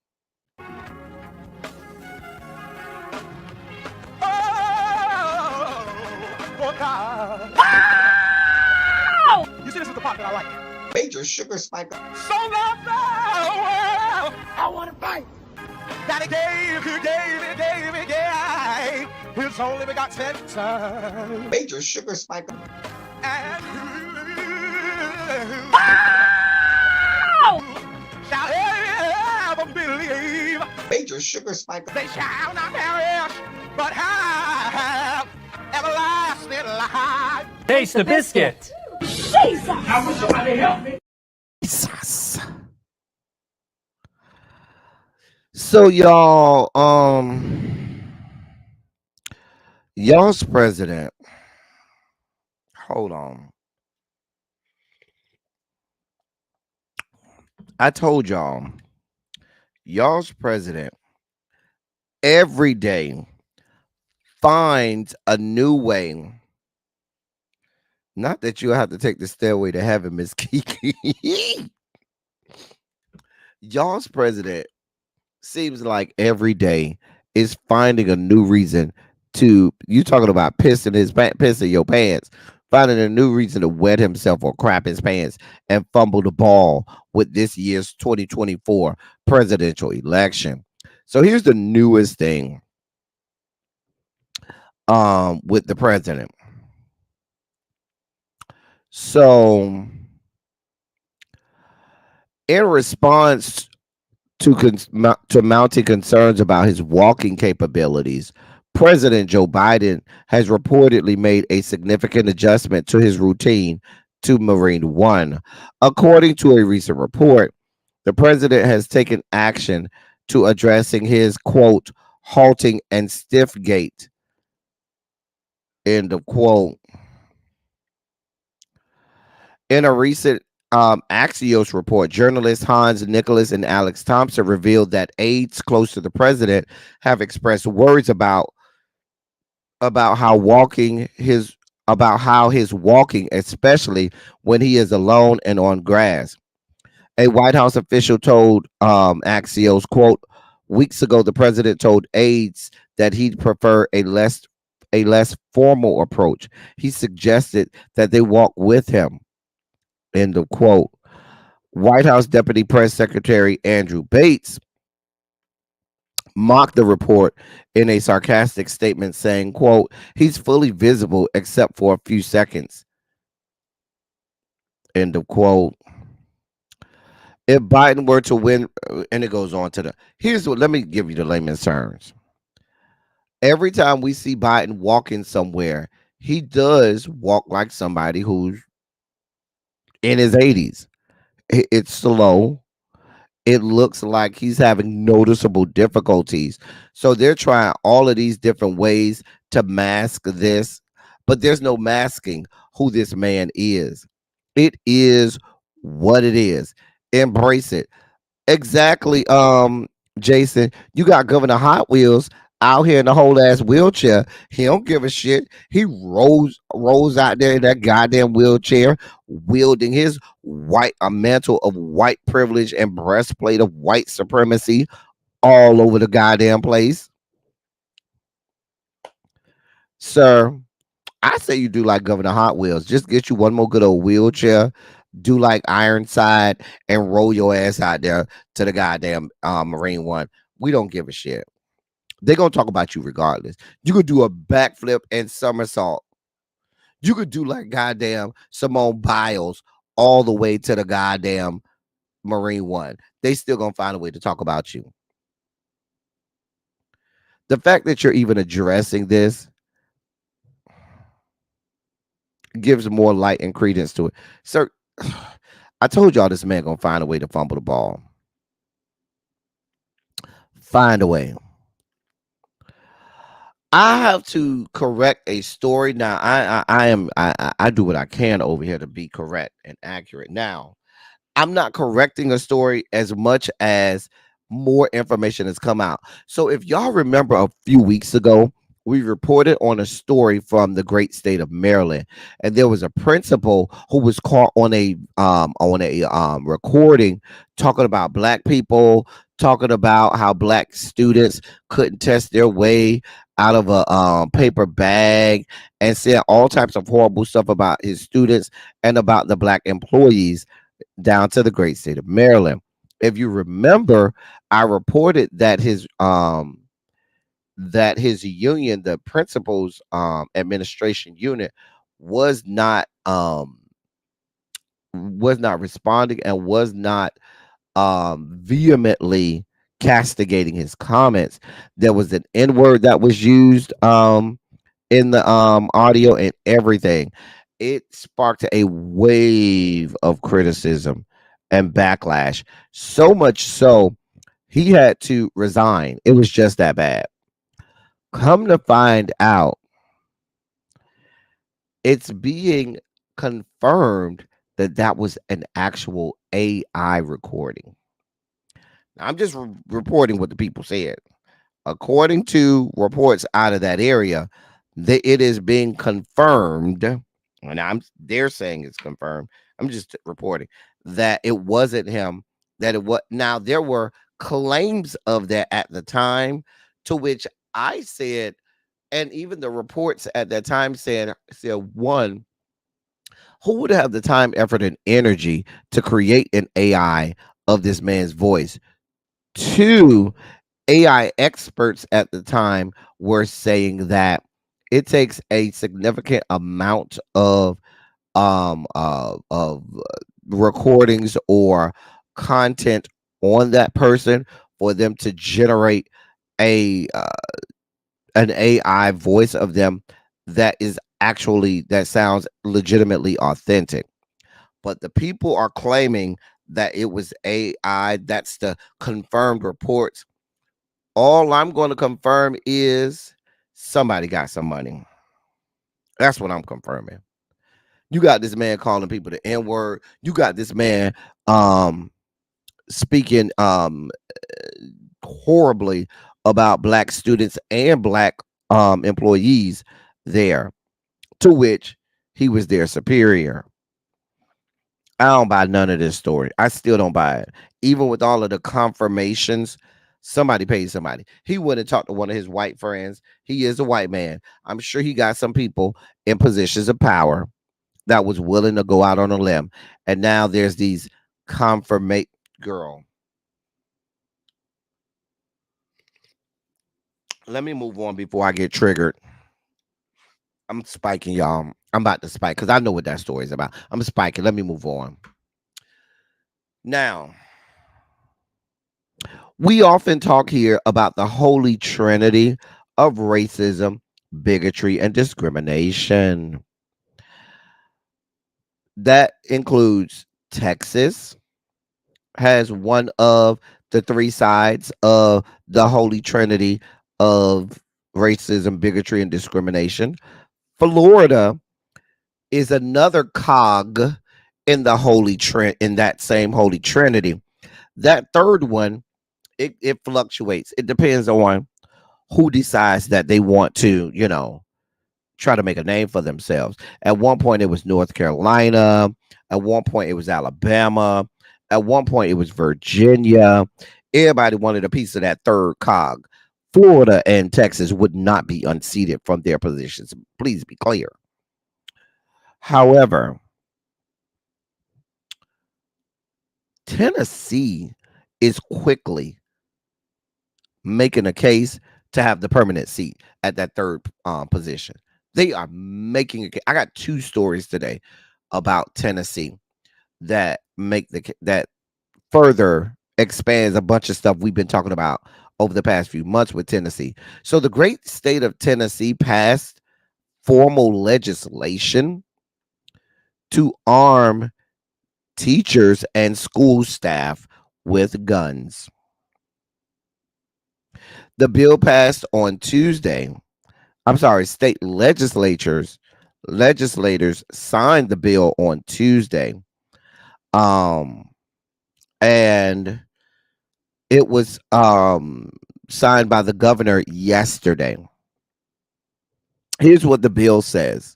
You see, this is the part that I like. Major Sugar Spike. So love the world. I want to fight. That he gave. His only begotten son. Major Sugar Spike. And shall ever believe. Major Sugar Spike. They shall not perish, but have everlasting life. Taste the biscuit. Jesus! I wish somebody help me. Jesus. So y'all, y'all's president. Hold on. I told y'all's president every day finds a new way. Not that you have to take the stairway to heaven, Miss Kiki. Y'all's president seems like every day is finding a new reason to, you talking about pissing your pants, finding a new reason to wet himself or crap his pants and fumble the ball with this year's 2024 presidential election. So here's the newest thing with the president. So in response to mounting concerns about his walking capabilities, President Joe Biden has reportedly made a significant adjustment to his routine to Marine One. According to a recent report, the president has taken action to addressing his, quote, halting and stiff gait, end of quote. In a recent Axios report, journalists Hans Nicholas and Alex Thompson revealed that aides close to the president have expressed worries about how walking his about how his walking, especially when he is alone and on grass. A White House official told Axios, quote, weeks ago the president told aides that he'd prefer a less formal approach. He suggested that they walk with him. End of quote. White House Deputy Press Secretary Andrew Bates mocked the report in a sarcastic statement saying, quote, he's fully visible except for a few seconds. End of quote. If Biden were to win, and it goes on to here's what, let me give you the layman's terms. Every time we see Biden walking somewhere, he does walk like somebody who's in his 80s. It's slow. It looks like he's having noticeable difficulties. So they're trying all of these different ways to mask this, but there's no masking who this man is. It is what it is. Embrace it. Exactly. Jason, you got Governor Hot Wheels out here in the whole ass wheelchair. He don't give a shit. He rolls out there in that goddamn wheelchair, wielding his a mantle of white privilege and breastplate of white supremacy all over the goddamn place. Sir, I say you do like Governor Hot Wheels. Just get you one more good old wheelchair, do like Ironside, and roll your ass out there to the goddamn Marine One. We don't give a shit. They're going to talk about you regardless. You could do a backflip and somersault. You could do like goddamn Simone Biles all the way to the goddamn Marine One. They still going to find a way to talk about you. The fact that you're even addressing this gives more light and credence to it. Sir, I told y'all this man going to find a way to fumble the ball. Find a way. I have to correct a story. Now, I do what I can over here to be correct and accurate. Now, I'm not correcting a story as much as more information has come out. So if y'all remember a few weeks ago, we reported on a story from the great state of Maryland, and there was a principal who was caught on a recording talking about black people, talking about how black students couldn't test their way out of a paper bag, and said all types of horrible stuff about his students and about the black employees down to the great state of Maryland. If you remember, I reported that his union, the principal's administration unit, was not responding and was not vehemently castigating his comments. There was an N-word that was used in the audio and everything. It sparked a wave of criticism and backlash, so much so he had to resign. It was just that bad. Come to find out, it's being confirmed that that was an actual AI recording. I'm just reporting what the people said. According to reports out of that area, it is being confirmed, and they're saying it's confirmed. I'm just reporting that it wasn't him. That it was. Now there were claims of that at the time, to which I said, and even the reports at that time said one, who would have the time, effort, and energy to create an AI of this man's voice? Two, AI experts at the time were saying that it takes a significant amount of recordings or content on that person for them to generate an AI voice of them that sounds legitimately authentic. But the people are claiming that it was AI. That's the confirmed reports. All I'm going to confirm is somebody got some money. That's what I'm confirming. You got this man calling people the N-word. You got this man speaking horribly about black students and black employees there, to which he was their superior. I don't buy none of this story. I still don't buy it. Even with all of the confirmations, somebody paid somebody. He went and talked to one of his white friends. He is a white man. I'm sure he got some people in positions of power that was willing to go out on a limb. And now there's these confirmation. Girl, let me move on before I get triggered. I'm spiking, y'all. I'm about to spike because I know what that story is about. I'm spiking. Let me move on. Now, we often talk here about the holy trinity of racism, bigotry, and discrimination. That includes Texas, has one of the three sides of the holy trinity of racism, bigotry, and discrimination. Florida is another cog in the in that same holy trinity. That third one, it fluctuates. It depends on who decides that they want to, try to make a name for themselves. At one point, it was North Carolina. At one point, it was Alabama. At one point, it was Virginia. Everybody wanted a piece of that third cog. Florida and Texas would not be unseated from their positions. Please be clear. However, Tennessee is quickly making a case to have the permanent seat at that third position. They are making a case. I got two stories today about Tennessee that that further expands a bunch of stuff we've been talking about over the past few months with Tennessee. So the great state of Tennessee passed formal legislation to arm teachers and school staff with guns. The bill passed on Tuesday. I'm sorry, state legislators signed the bill on Tuesday. And it was signed by the governor yesterday. Here's what the bill says.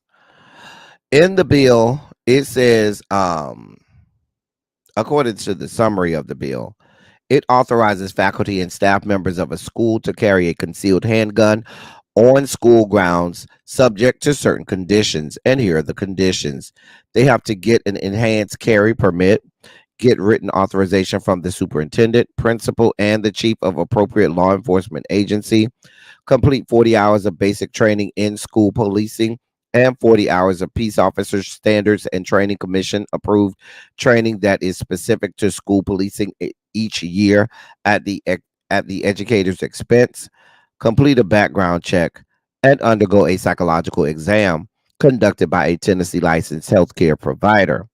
In the bill, it says, according to the summary of the bill, it authorizes faculty and staff members of a school to carry a concealed handgun on school grounds subject to certain conditions. And here are the conditions. They have to get an enhanced carry permit, get written authorization from the superintendent, principal, and the chief of appropriate law enforcement agency, complete 40 hours of basic training in school policing, and 40 hours of Peace Officer Standards and Training Commission approved training that is specific to school policing each year at the educator's expense, complete a background check, and undergo a psychological exam conducted by a Tennessee licensed healthcare provider.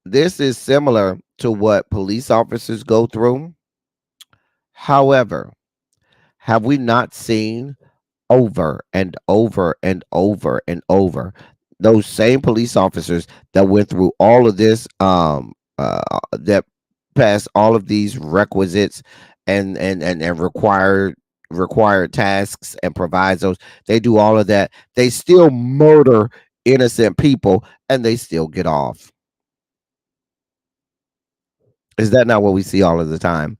This is similar to what police officers go through. However, have we not seen over and over and over and over those same police officers that went through all of this, that passed all of these requisites and required tasks and provisos? They do all of that. They still murder innocent people and they still get off. Is that not what we see all of the time?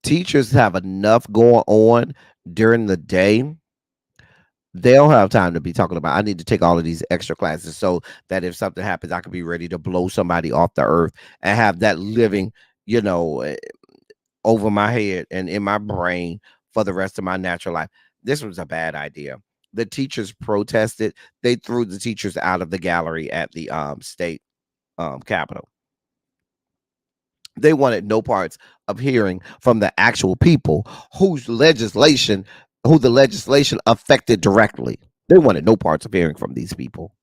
Teachers have enough going on during the day. They don't have time to be talking about, I need to take all of these extra classes so that if something happens, I can be ready to blow somebody off the earth and have that living, over my head and in my brain for the rest of my natural life. This was a bad idea. The teachers protested. They threw the teachers out of the gallery at the state capitol. They wanted no parts of hearing from the actual people who the legislation affected directly. They wanted no parts of hearing from these people.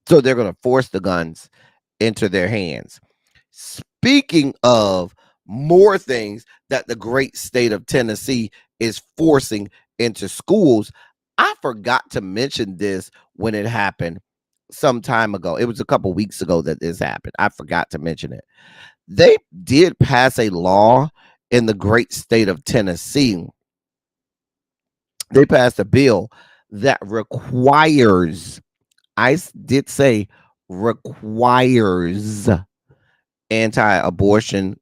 So they're going to force the guns into their hands. Speaking of more things that the great state of Tennessee is forcing into schools, I forgot to mention this when it happened some time ago. It was a couple weeks ago that this happened. I forgot to mention it. They did pass a law in the great state of Tennessee. They passed a bill that requires, did say requires anti-abortion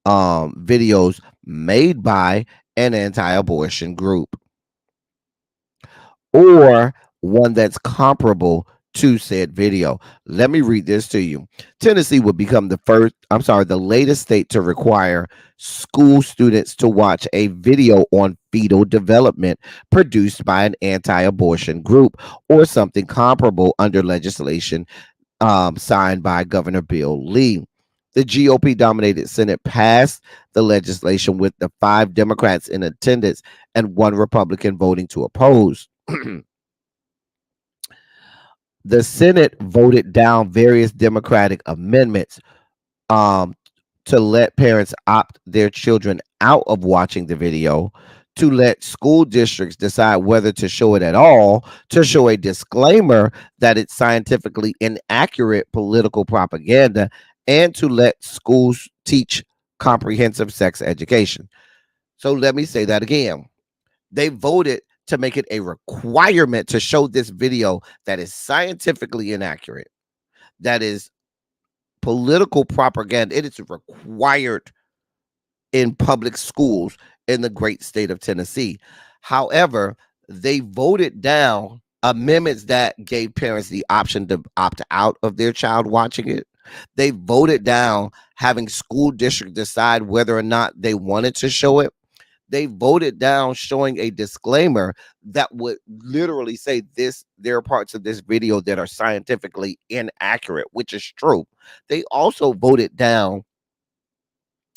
videos made by an anti-abortion group or one that's comparable to said video. Let me read this to you. Tennessee would become the latest state to require school students to watch a video on fetal development produced by an anti-abortion group or something comparable under legislation signed by Governor Bill Lee. The GOP dominated Senate passed the legislation with the 5 Democrats in attendance and 1 Republican voting to oppose. The Senate voted down various Democratic amendments to let parents opt their children out of watching the video, to let school districts decide whether to show it at all, to show a disclaimer that it's scientifically inaccurate political propaganda, and to let schools teach comprehensive sex education. So let me say that again. They voted to make it a requirement to show this video that is scientifically inaccurate, that is political propaganda. It is required in public schools in the great state of Tennessee. However, they voted down amendments that gave parents the option to opt out of their child watching it. They voted down having school districts decide whether or not they wanted to show it. They voted down showing a disclaimer that would literally say there are parts of this video that are scientifically inaccurate, which is true. They also voted down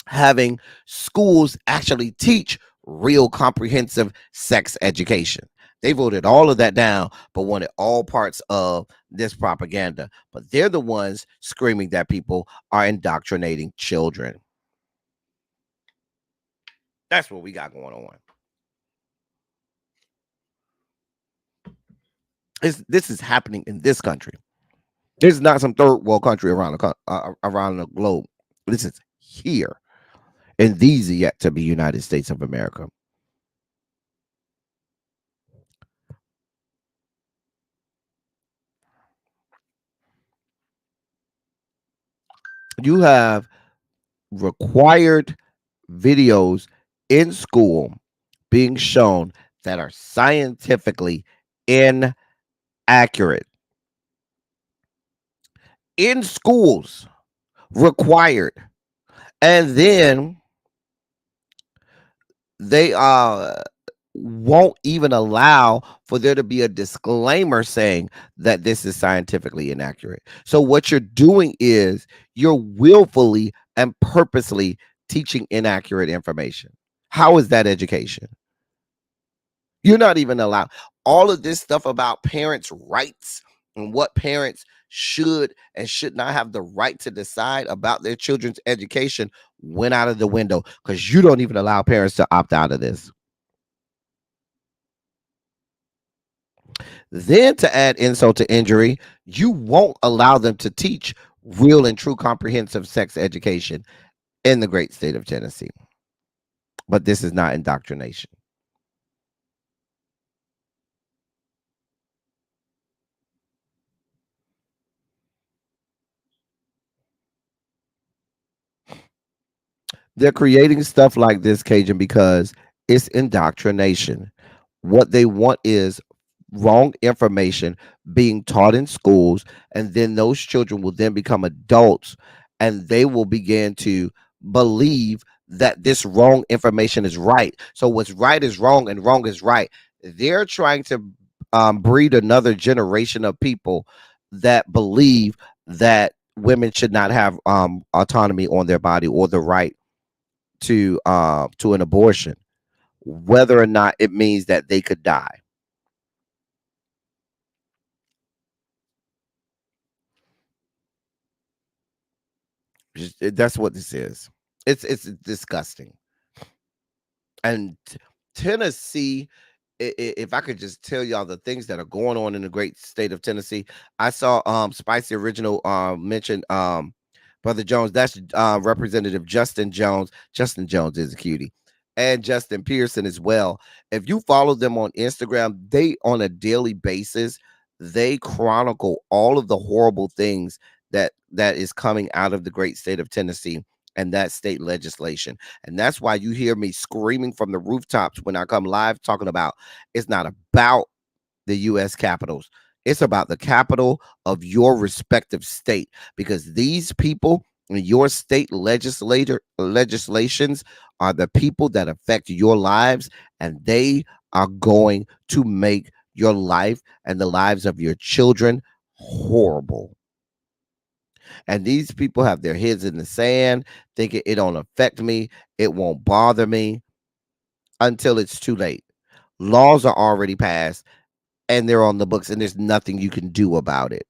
having schools actually teach real comprehensive sex education. They voted all of that down, but wanted all parts of this propaganda. But they're the ones screaming that people are indoctrinating children. That's what we got going on. This is happening in this country. This is not some third world country around the globe. This is here in these yet to be United States of America. You have required videos in school being shown that are scientifically inaccurate. In schools, required. And then they won't even allow for there to be a disclaimer saying that this is scientifically inaccurate. So what you're doing is you're willfully and purposely teaching inaccurate information. How is that education? You're not even allowed. All of this stuff about parents' rights and what parents should and should not have the right to decide about their children's education went out of the window because you don't even allow parents to opt out of this. Then to add insult to injury, you won't allow them to teach real and true comprehensive sex education in the great state of Tennessee. But this is not indoctrination. They're creating stuff like this, Cajun, because it's indoctrination. What they want is wrong information being taught in schools, and then those children will then become adults and they will begin to believe that this wrong information is right. So what's right is wrong and wrong is right. They're trying to breed another generation of people that believe that women should not have autonomy on their body or the right to an abortion, whether or not it means that they could die. That's what this is. It's disgusting. And Tennessee if I could just tell y'all the things that are going on in the great state of Tennessee. I saw Spicy Original mention Brother Jones. That's Representative Justin Jones. Justin Jones is a cutie. And Justin Pearson as well. If you follow them on Instagram, they on a daily basis, they chronicle all of the horrible things that is coming out of the great state of Tennessee and that state legislation. And that's why you hear me screaming from the rooftops when I come live talking about it's not about the U.S. capitals. It's about the capital of your respective state, because these people in your state legislations are the people that affect your lives, and they are going to make your life and the lives of your children horrible. And these people have their heads in the sand, thinking it don't affect me, it won't bother me, until it's too late. Laws are already passed and they're on the books, and there's nothing you can do about it.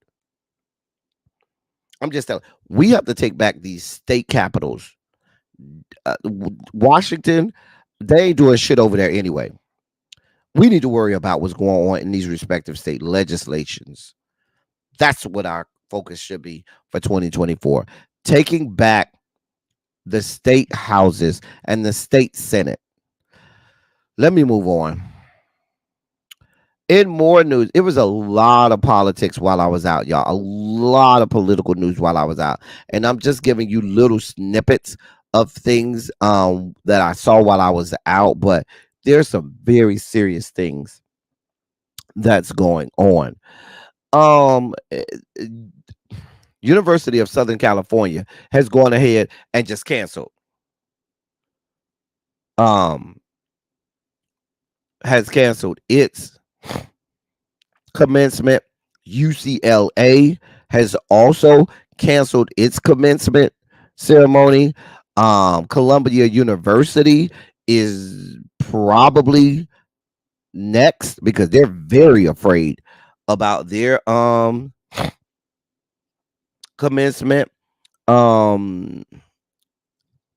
I'm just telling, we have to take back these state capitals. Washington, they ain't doing shit over there anyway. We need to worry about what's going on in these respective state legislations. That's what our focus should be for 2024. Taking back the state houses and the state senate. Let me move on. In more news, it was a lot of politics while I was out, y'all. A lot of political news while I was out. And I'm just giving you little snippets of things that I saw while I was out. But there's some very serious things that's going on. University of Southern California has gone ahead and just canceled. Has canceled its commencement. UCLA has also canceled its commencement ceremony. Columbia University is probably next because they're very afraid about their commencement.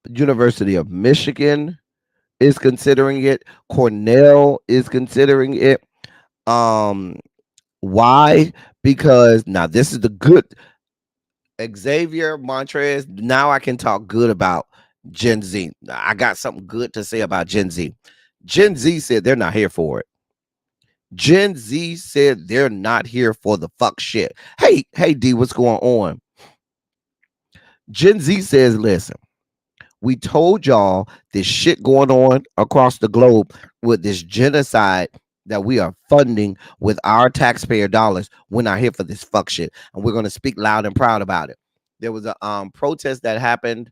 University of Michigan is considering it. Cornell is considering it. Why? Because now this is the good Xavier Montrez. Now I can talk good about Gen Z. I got something good to say about Gen Z. Gen Z said they're not here for it. Gen Z said they're not here for the fuck shit. Hey, D, what's going on? Gen Z says, listen, we told y'all this shit going on across the globe with this genocide that we are funding with our taxpayer dollars. We're not here for this fuck shit. And we're going to speak loud and proud about it. There was a protest that happened.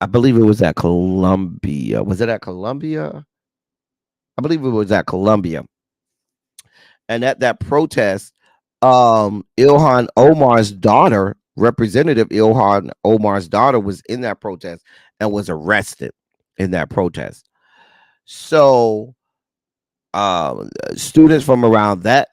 I believe it was at Columbia. Was it at Columbia? I believe it was at Columbia. And at that protest, Ilhan Omar's daughter, Representative Ilhan Omar's daughter, was in that protest and was arrested in that protest. So students from around that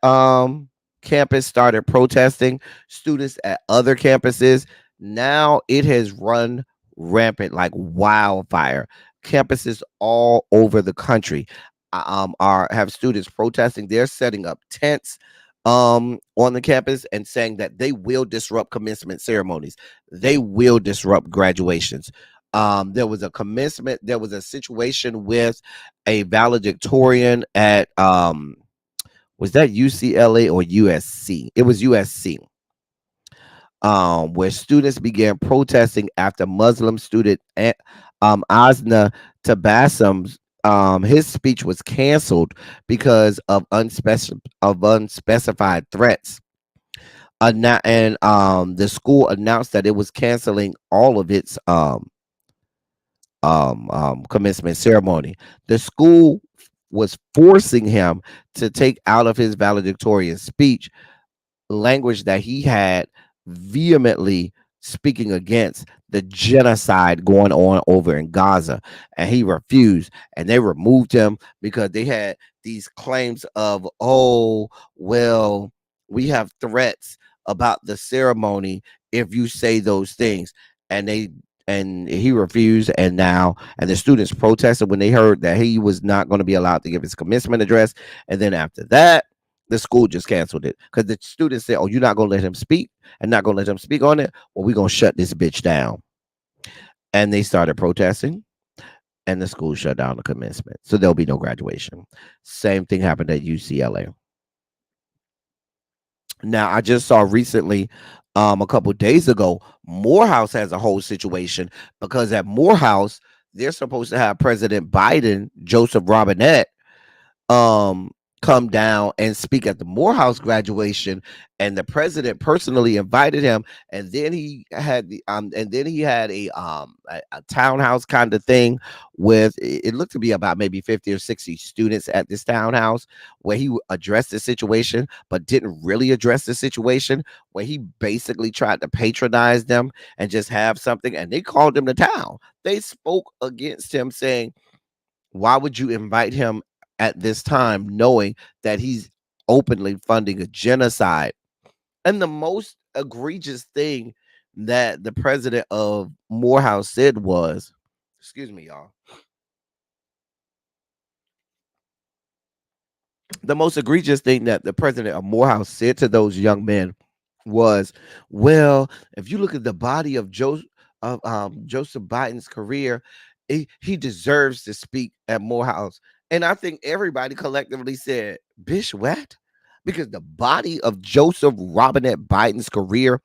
campus started protesting. Students at other campuses. Now it has run rampant like wildfire. Campuses all over the country have students protesting. They're setting up tents on the campus and saying that they will disrupt commencement ceremonies. They will disrupt graduations. There was a commencement. There was a situation with a valedictorian at was that UCLA or USC? It was USC. Where students began protesting after Muslim student Asna Tabassam's his speech was canceled because of unspecified threats. And the school announced that it was canceling all of its commencement ceremony. The school was forcing him to take out of his valedictorian speech language that he had vehemently speaking against the genocide going on over in Gaza, and he refused, and they removed him because they had these claims of, oh, well, we have threats about the ceremony if you say those things. And they and he refused. And the students protested when they heard that he was not going to be allowed to give his commencement address. And then after that, the school just canceled it because the students said, "Oh, you're not going to let him speak and not going to let him speak on it. Well, we're going to shut this bitch down." And they started protesting, and the school shut down the commencement. So there'll be no graduation. Same thing happened at UCLA. Now, I just saw recently, a couple days ago, Morehouse has a whole situation because at Morehouse, they're supposed to have President Biden, Joseph Robinette, um come down and speak at the Morehouse graduation, and the president personally invited him. And then he had a townhouse kind of thing with, it looked to be about maybe 50 or 60 students at this townhouse, where he addressed the situation but didn't really address the situation, where he basically tried to patronize them and just have something, and they called him to town. They spoke against him, saying, why would you invite him at this time, knowing that he's openly funding a genocide? And the most egregious thing that the president of Morehouse said was, excuse me, y'all. The most egregious thing that the president of Morehouse said to those young men was, well, if you look at the body of Joseph Biden's career, he deserves to speak at Morehouse. And I think everybody collectively said, "Bish, what?" Because the body of Joseph Robinette Biden's career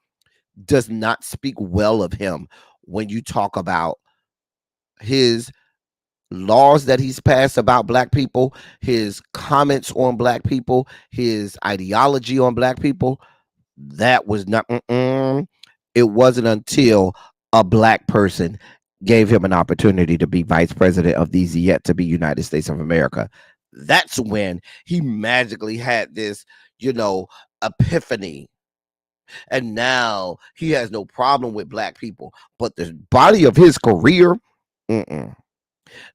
does not speak well of him when you talk about his laws that he's passed about black people, his comments on black people, his ideology on black people. That was not, it wasn't until a black person gave him an opportunity to be vice president of these yet to be United States of America. That's when he magically had this, epiphany. And now he has no problem with black people, but the body of his career,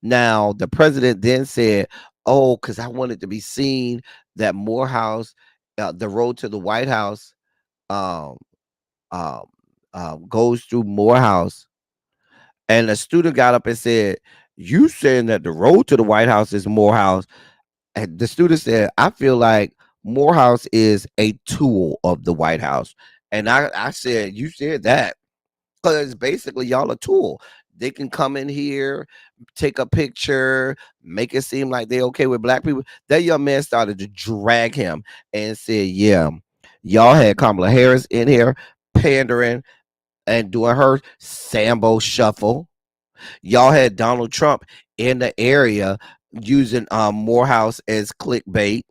Now, the president then said, "Oh, because I wanted to be seen that Morehouse, the road to the White House, um, um, goes through Morehouse." And a student got up and said, "You saying that the road to the White House is Morehouse?" And the student said, "I feel like Morehouse is a tool of the White House." And I said, "You said that because basically y'all a tool. They can come in here, take a picture, make it seem like they're okay with black people." That young man started to drag him and said, "Yeah, y'all had Kamala Harris in here pandering and doing her Sambo shuffle. Y'all had Donald Trump in the area using Morehouse as clickbait."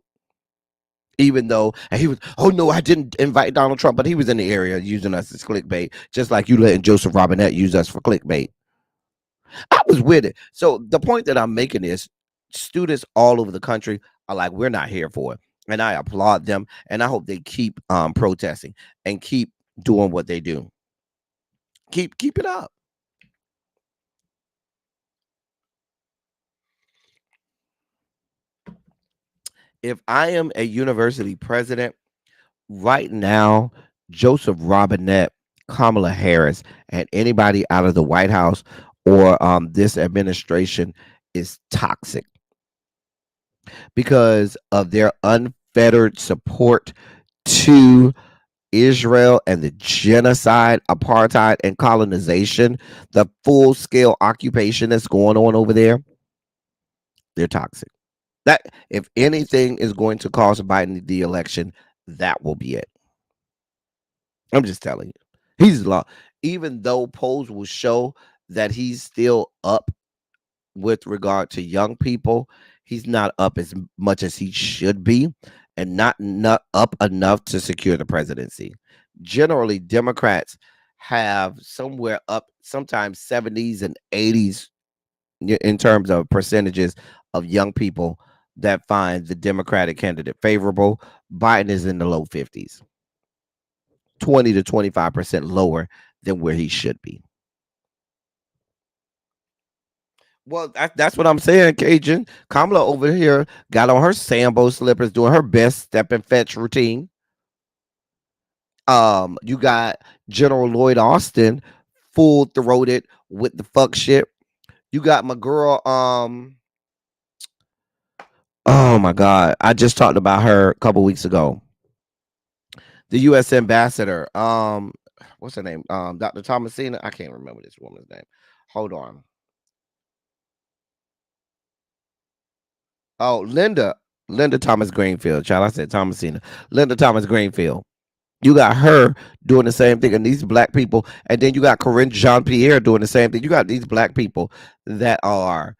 Even though he was, "Oh no, I didn't invite Donald Trump, but he was in the area using us as clickbait, just like you letting Joseph Robinette use us for clickbait." I was with it. So the point that I'm making is, students all over the country are like, we're not here for it. And I applaud them. And I hope they keep protesting and keep doing what they do. Keep it up. If I am a university president right now, Joseph Robinette, Kamala Harris, and anybody out of the White House or this administration is toxic because of their unfettered support to Israel and the genocide, apartheid, and colonization, the full-scale occupation that's going on over there. They're toxic. That, if anything is going to cause Biden the election, that will be it. I'm just telling you. He's lost. Even though polls will show that he's still up with regard to young people, he's not up as much as he should be, and not up enough to secure the presidency. Generally, Democrats have somewhere up, sometimes 70s and 80s in terms of percentages of young people that find the Democratic candidate favorable. Biden is in the low 50s, 20 to 25% lower than where he should be. Well, that's what I'm saying, Cajun. Kamala over here got on her Sambo slippers, doing her best step and fetch routine. You got General Lloyd Austin full throated with the fuck shit. You got my girl, oh my God. I just talked about her a couple weeks ago. The US ambassador. What's her name? Dr. Thomasina. I can't remember this woman's name. Hold on. Oh, Linda Thomas Greenfield. Child, I said Thomasina. Linda Thomas Greenfield. You got her doing the same thing, and these black people, and then you got Corinne Jean Pierre doing the same thing. You got these black people that are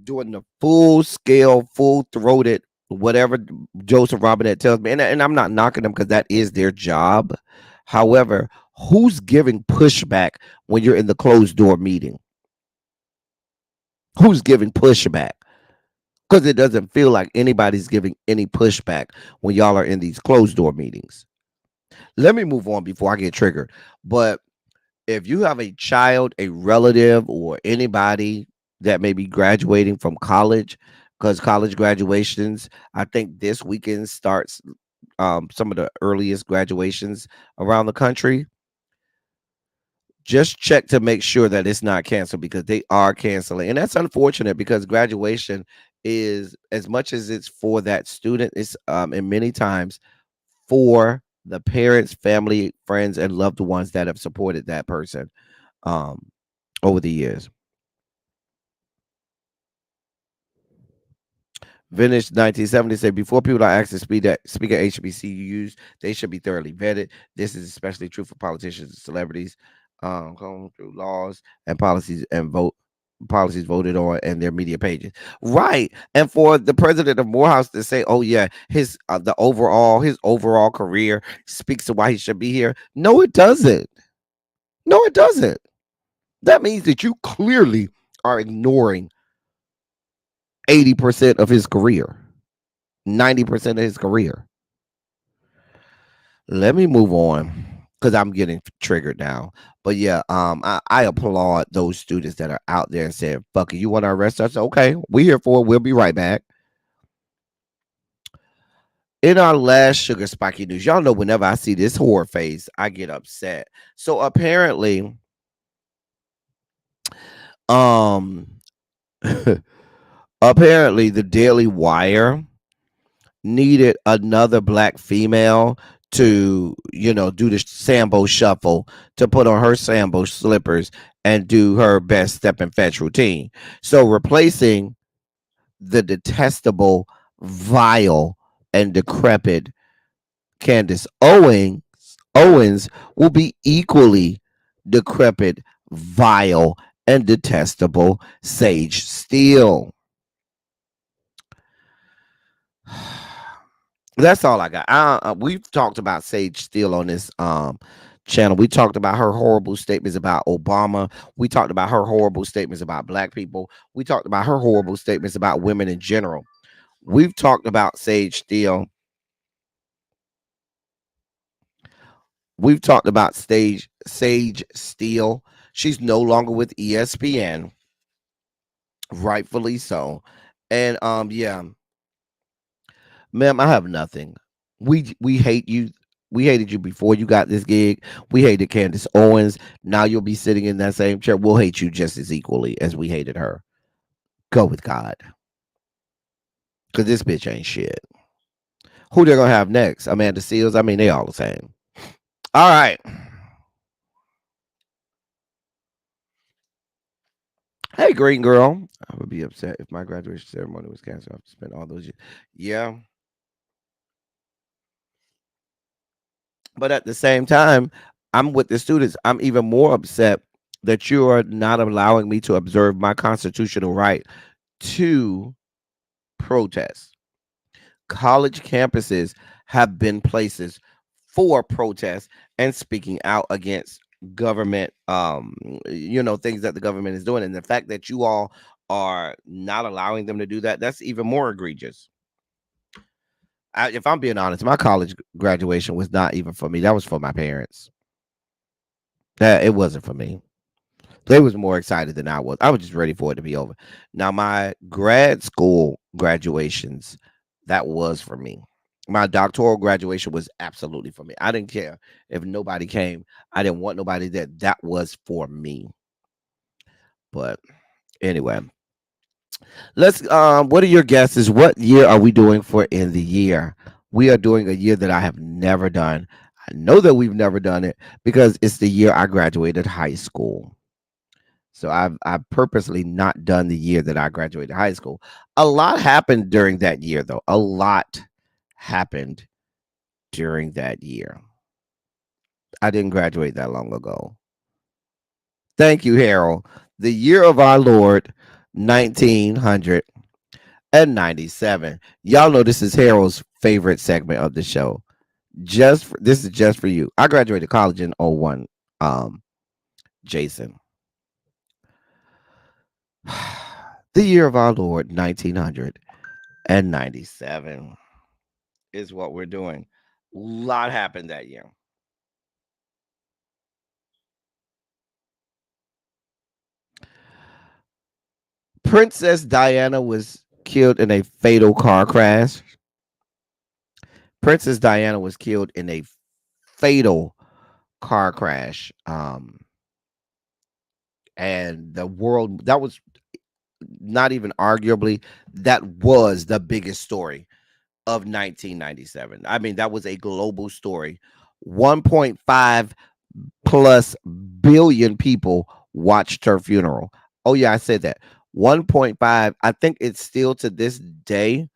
doing the full scale, full throated, whatever Joseph Robinette tells me, and I'm not knocking them because that is their job. However, who's giving pushback when you're in the closed door meeting? Who's giving pushback? Because it doesn't feel like anybody's giving any pushback when y'all are in these closed door meetings. Let me move on before I get triggered. But if you have a child, a relative, or anybody that may be graduating from college, because college graduations, I think this weekend starts some of the earliest graduations around the country. Just check to make sure that it's not canceled, because they are canceling. And that's unfortunate, because graduation is, as much as it's for that student, it's and many times for the parents, family, friends, and loved ones that have supported that person over the years. Vintage 1970 said, before people are asked to speak at HBCUs, they should be thoroughly vetted. This is especially true for politicians and celebrities. Going through laws and policies voted on and their media pages. Right. And for the president of Morehouse to say, oh yeah, his overall career speaks to why he should be here. No, it doesn't. No, it doesn't. That means that you clearly are ignoring 80% of his career, 90% of his career. Let me move on, because I'm getting triggered now. But yeah, I applaud those students that are out there and saying, fuck it, you want to arrest us? Okay, we're here for it. We'll be right back. In our last Sugar Spiky news, y'all know whenever I see this horror face, I get upset. So apparently, apparently the Daily Wire needed another black female to, do the Sambo shuffle, to put on her Sambo slippers and do her best step and fetch routine. So replacing the detestable, vile, and decrepit Candace Owens will be equally decrepit, vile, and detestable Sage Steele. That's all I got. We've talked about Sage Steele on this channel. We talked about her horrible statements about Obama. We talked about her horrible statements about black people. We talked about her horrible statements about women in general. We've talked about Sage Steele. We've talked about Sage Steele. She's no longer with ESPN, rightfully so. And yeah, ma'am, I have nothing. We hate you. We hated you before you got this gig. We hated Candace Owens. Now you'll be sitting in that same chair. We'll hate you just as equally as we hated her. Go with God. Because this bitch ain't shit. Who they're going to have next? Amanda Seals? I mean, they all the same. All right. Hey, green girl. I would be upset if my graduation ceremony was canceled. I have to spend all those years. Yeah. But at the same time, I'm with the students. I'm even more upset that you are not allowing me to observe my constitutional right to protest. College campuses have been places for protest and speaking out against government, things that the government is doing. And the fact that you all are not allowing them to do that, that's even more egregious. If I'm being honest, my college graduation was not even for me. That was for my parents. It wasn't for me. They was more excited than I was. I was just ready for it to be over. Now, my grad school graduations, that was for me. My doctoral graduation was absolutely for me. I didn't care if nobody came. I didn't want nobody there. That was for me. But anyway, let's what are your guesses? What year are we doing for in the year? We are doing a year that I have never done. I know that we've never done it because it's the year I graduated high school. So I've purposely not done the year that I graduated high school. A lot happened during that year though. A lot happened during that year. I didn't graduate that long ago. Thank you, Harold. The year of our Lord, 1997. Y'all know this is Harold's favorite segment of the show. This is just for you. I graduated college in '01. Jason. The year of our Lord, 1997 is what we're doing. A lot happened that year. Princess Diana was killed in a fatal car crash. Princess Diana was killed in a fatal car crash. And the world, that was not even arguably, that was the biggest story of 1997. I mean, that was a global story. 1.5 plus billion people watched her funeral. Oh, yeah, I said that. 1.5. I think it's still to this day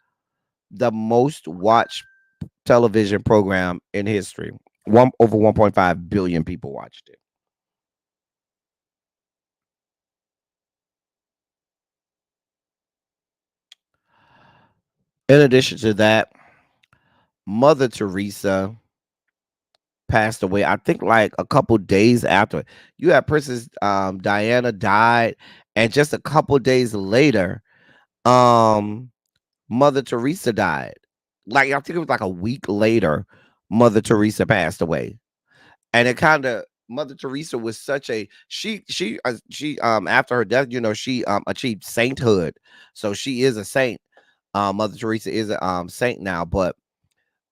the most watched television program in history. Over 1.5 billion people watched it. In addition to that, Mother Teresa passed away. I think like a couple days after. You had Princess Diana died, and just a couple days later, Mother Teresa died. Like I think it was like a week later, Mother Teresa passed away, and it kind of Mother Teresa was such a she after her death, you know, she achieved sainthood, so she is a saint. Mother Teresa is a saint now, but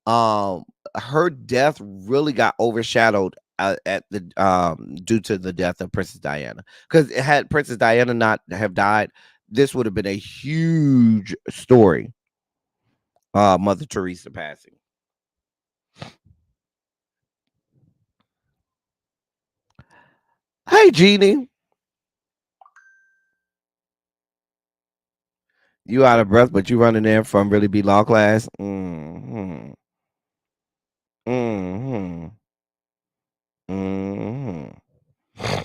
her death really got overshadowed at the due to the death of Princess Diana. Because had Princess Diana not have died, this would have been a huge story. Mother Teresa passing. Hey, Jeannie. You out of breath, but you running in from really be law class. Mm-hmm. Mm-hmm. Mm-hmm.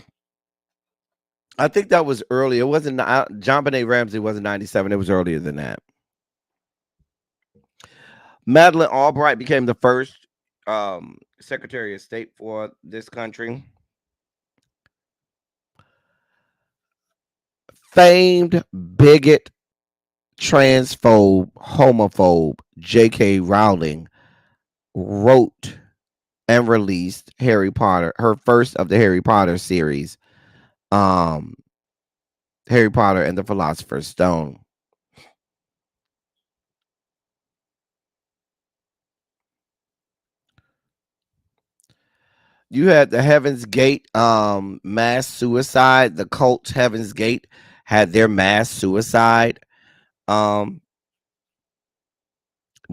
I think that was early. It wasn't John Benet Ramsey wasn't 97. It was earlier than that. Madeleine Albright became the first Secretary of State for this country. Famed bigot, transphobe, homophobe J.K. Rowling wrote and released Harry Potter, her first of the Harry Potter series, Harry Potter and the Philosopher's Stone. You had the Heaven's Gate mass suicide. The cult Heaven's Gate had their mass suicide during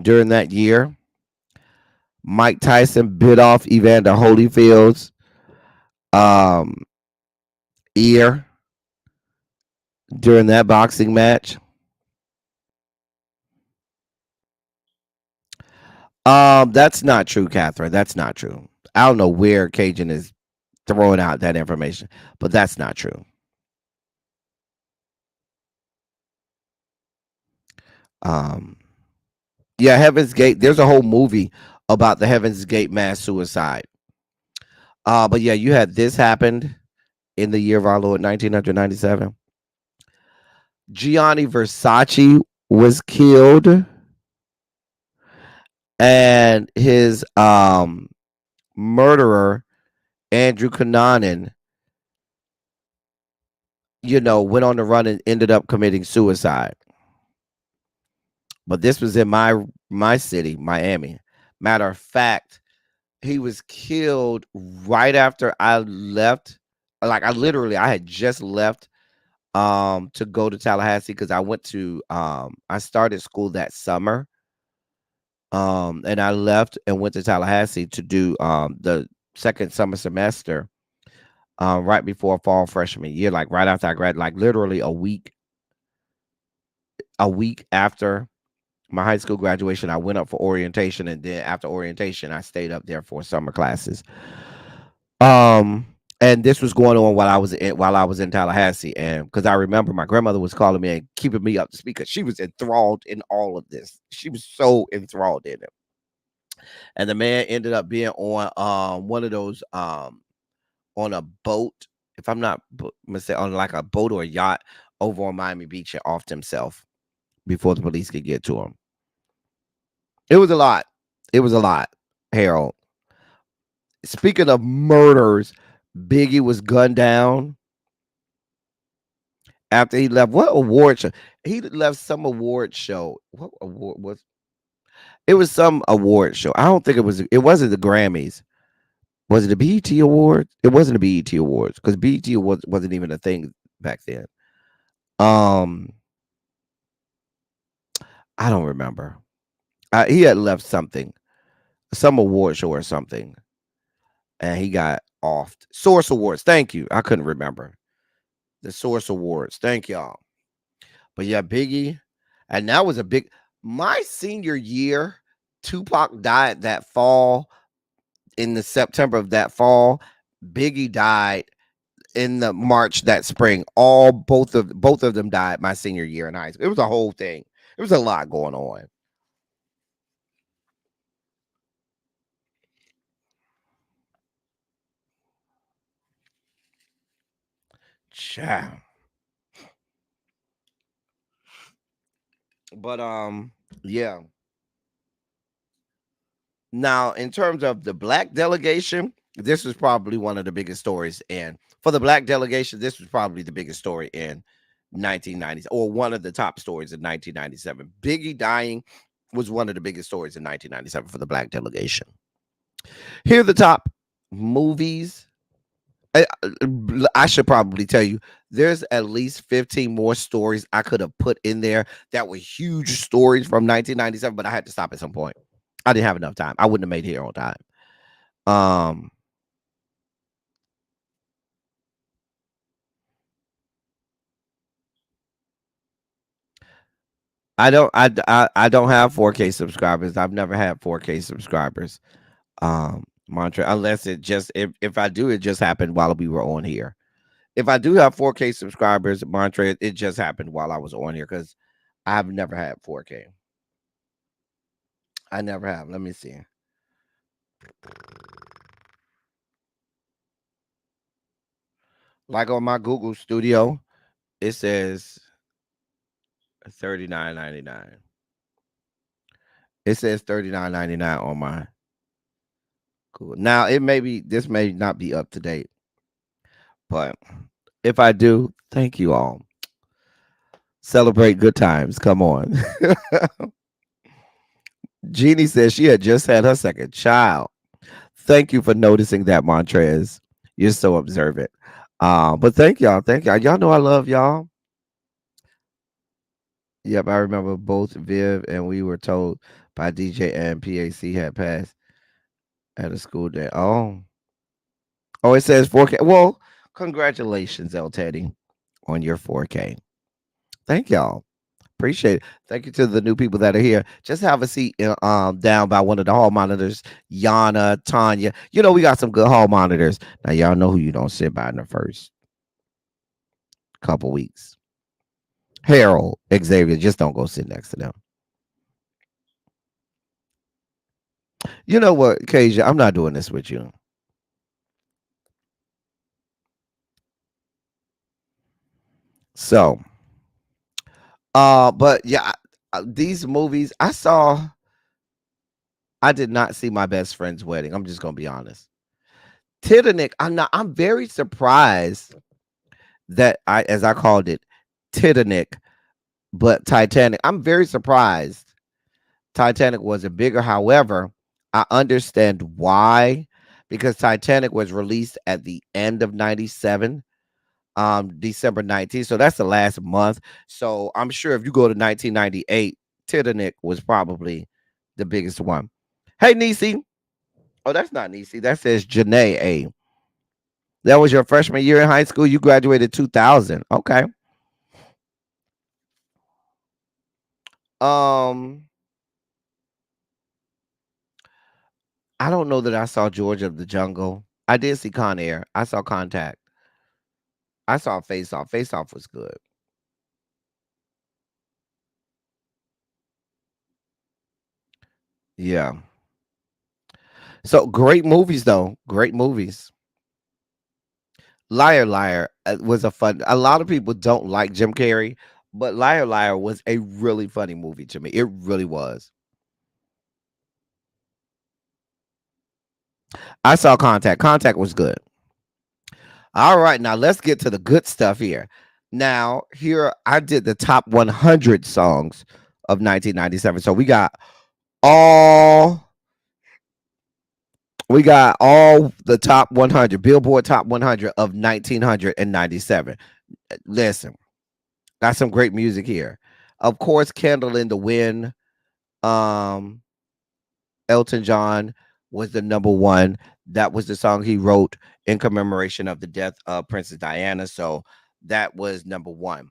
that year. Mike Tyson bit off Evander Holyfield's ear during that boxing match. That's not true, Catherine. That's not true. I don't know where Cajun is throwing out that information, but that's not true. Yeah, Heaven's Gate. There's a whole movie about the Heaven's Gate mass suicide. But yeah, you had this happened in the year of our Lord, 1997. Gianni Versace was killed, and his murderer, Andrew Cunanan, went on the run and ended up committing suicide. But this was in my my city, Miami. Matter of fact, he was killed right after I left. Like I had just left to go to Tallahassee because I started school that summer. And I left and went to Tallahassee to do the second summer semester right before fall freshman year, like right after I graduated, like literally a week after my high school graduation. I went up for orientation, and then after orientation I stayed up there for summer classes. And this was going on while I was in Tallahassee, and because I remember my grandmother was calling me and keeping me up to speed because she was enthralled in all of this. She was so enthralled in it. And the man ended up being on one of those on a boat, if I'm not mistaken, on like a boat or a yacht over on Miami Beach, and offed himself before the police could get to him. It was a lot. It was a lot, Harold. Speaking of murders, Biggie was gunned down after he left. What award show? He left some award show. What award was? It was some award show. I don't think it was. It wasn't the Grammys. Was it the BET Awards? It wasn't the BET Awards because BET Awards wasn't even a thing back then. I don't remember. He had left something, some award show or something, and he got offed. Source Awards. Thank you. I couldn't remember the Source Awards. Thank y'all. But yeah, Biggie, and that was a big. My senior year, Tupac died that fall. In the September of that fall, Biggie died in the March that spring. Both of them died my senior year in high school. It was a whole thing. It was a lot going on. Ciao. But yeah. Now, in terms of the black delegation, this was probably one of the biggest stories. And for the black delegation, this was probably the biggest story in 1990s, or one of the top stories in 1997. Biggie dying was one of the biggest stories in 1997 for the black delegation. Here are the top movies. I should probably tell you, there's at least 15 more stories I could have put in there that were huge stories from 1997, but I had to stop at some point. I didn't have enough time. I wouldn't have made it here on time. I don't have 4K subscribers. I've never had 4K subscribers. Mantra, unless it just if I do, it just happened while we were on here. If I do have 4K subscribers, Mantra, it just happened while I was on here because I've never had 4K. I never have. Let me see. Like on my Google Studio, it says $39.99. It says $39.99 on my Google. Now this may not be up to date, but if I do, thank you all. Celebrate good times. Come on. Jeannie says she had just had her second child. Thank you for noticing that, Montrez. You're so observant. But thank y'all. Thank y'all. Y'all know I love y'all. Yep, I remember both Viv and we were told by DJ and PAC had passed at a school day. Oh, it says 4K. Well, congratulations, El Teddy, on your 4K. Thank y'all. Appreciate it. Thank you to the new people that are here. Just have a seat down by one of the hall monitors. Yana, Tanya. You know, we got some good hall monitors. Now, y'all know who you don't sit by in the first couple weeks. Harold, Xavier, just don't go sit next to them. You know what, Kasia? I'm not doing this with you. So, but yeah, these movies I saw, I did not see My Best Friend's Wedding. I'm just gonna be honest. Titanic, I'm very surprised that as I called it, Titanic, but Titanic. I'm very surprised Titanic wasn't bigger. However, I understand why, because Titanic was released at the end of 97, December 19th. So that's the last month. So I'm sure if you go to 1998, Titanic was probably the biggest one. Hey, Nisi. Oh, that's not Nisi. That says Janae A. That was your freshman year in high school. You graduated 2000. Okay. Um, I don't know that I saw George of the Jungle. I did see Con Air. I saw Contact. I saw Face Off. Face Off was good. Yeah. So great movies, though. Great movies. Liar Liar was a fun. A lot of people don't like Jim Carrey, but Liar Liar was a really funny movie to me. It really was. I saw Contact. Contact was good. All right, now let's get to the good stuff here. Now, here I did the top 100 songs of 1997. So all we got all the top 100, Billboard top 100 of 1997. Listen, got some great music here. Of course, Candle in the Wind, Elton John was the number one. That was the song he wrote in commemoration of the death of Princess Diana. So that was number one.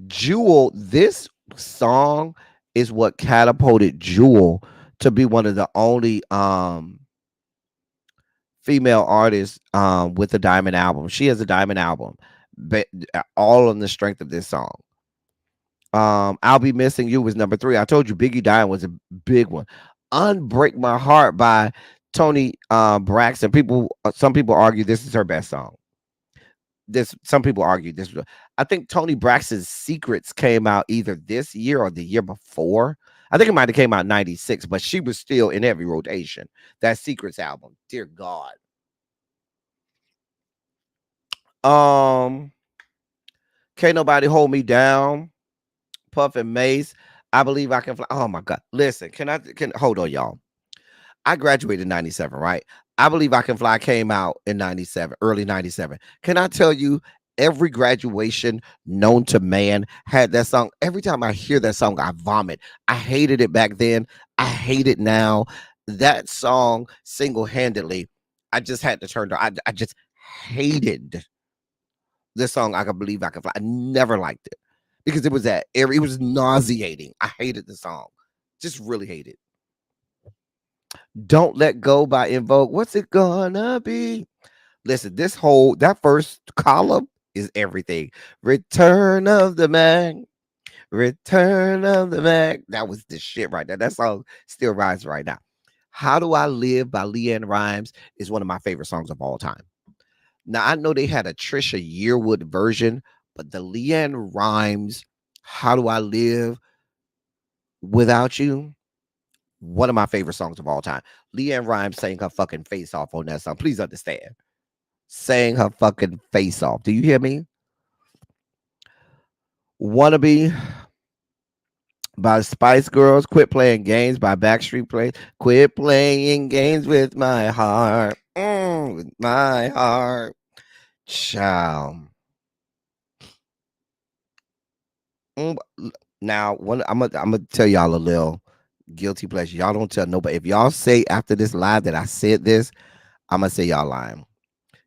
Jewel, this song is what catapulted Jewel to be one of the only female artists with a diamond album. She has a diamond album, but all on the strength of this song. I'll Be Missing You was number 3. I told you Biggie Dying was a big one. Unbreak My Heart by Tony Braxton. Some people argue this is her best song. Some people argue this. I think Tony Braxton's Secrets came out either this year or the year before. I think it might have came out in 96, but she was still in every rotation. That Secrets album, dear God. Can't Nobody Hold Me Down. Puff and Mace. I Believe I Can Fly. Oh my God. Listen, hold on, y'all. I graduated in 97, right? I Believe I Can Fly came out in 97, early 97. Can I tell you, every graduation known to man had that song. Every time I hear that song, I vomit. I hated it back then. I hate it now. That song single-handedly, I just had to turn to. I just hated this song. I Can Believe I Can Fly. I never liked it because it was nauseating. I hated the song. Just really hated it. Don't Let Go by In Vogue. What's it gonna be? Listen, that first column is everything. Return of the Mac. Return of the Mac. That was the shit right there. That song still rides right now. How Do I Live by LeAnn Rimes is one of my favorite songs of all time. Now, I know they had a Trisha Yearwood version, but the LeAnn Rimes, How Do I Live Without You? One of my favorite songs of all time. LeAnn Rimes sang her fucking face off on that song. Please understand. Sang her fucking face off. Do you hear me? Wannabe by Spice Girls. Quit Playing Games by Backstreet Boys. Quit playing games with my heart. With my heart. Child. Now, I'm gonna tell y'all a little guilty pleasure. Y'all don't tell nobody. If y'all say after this live that I said this, I'm gonna say y'all lying.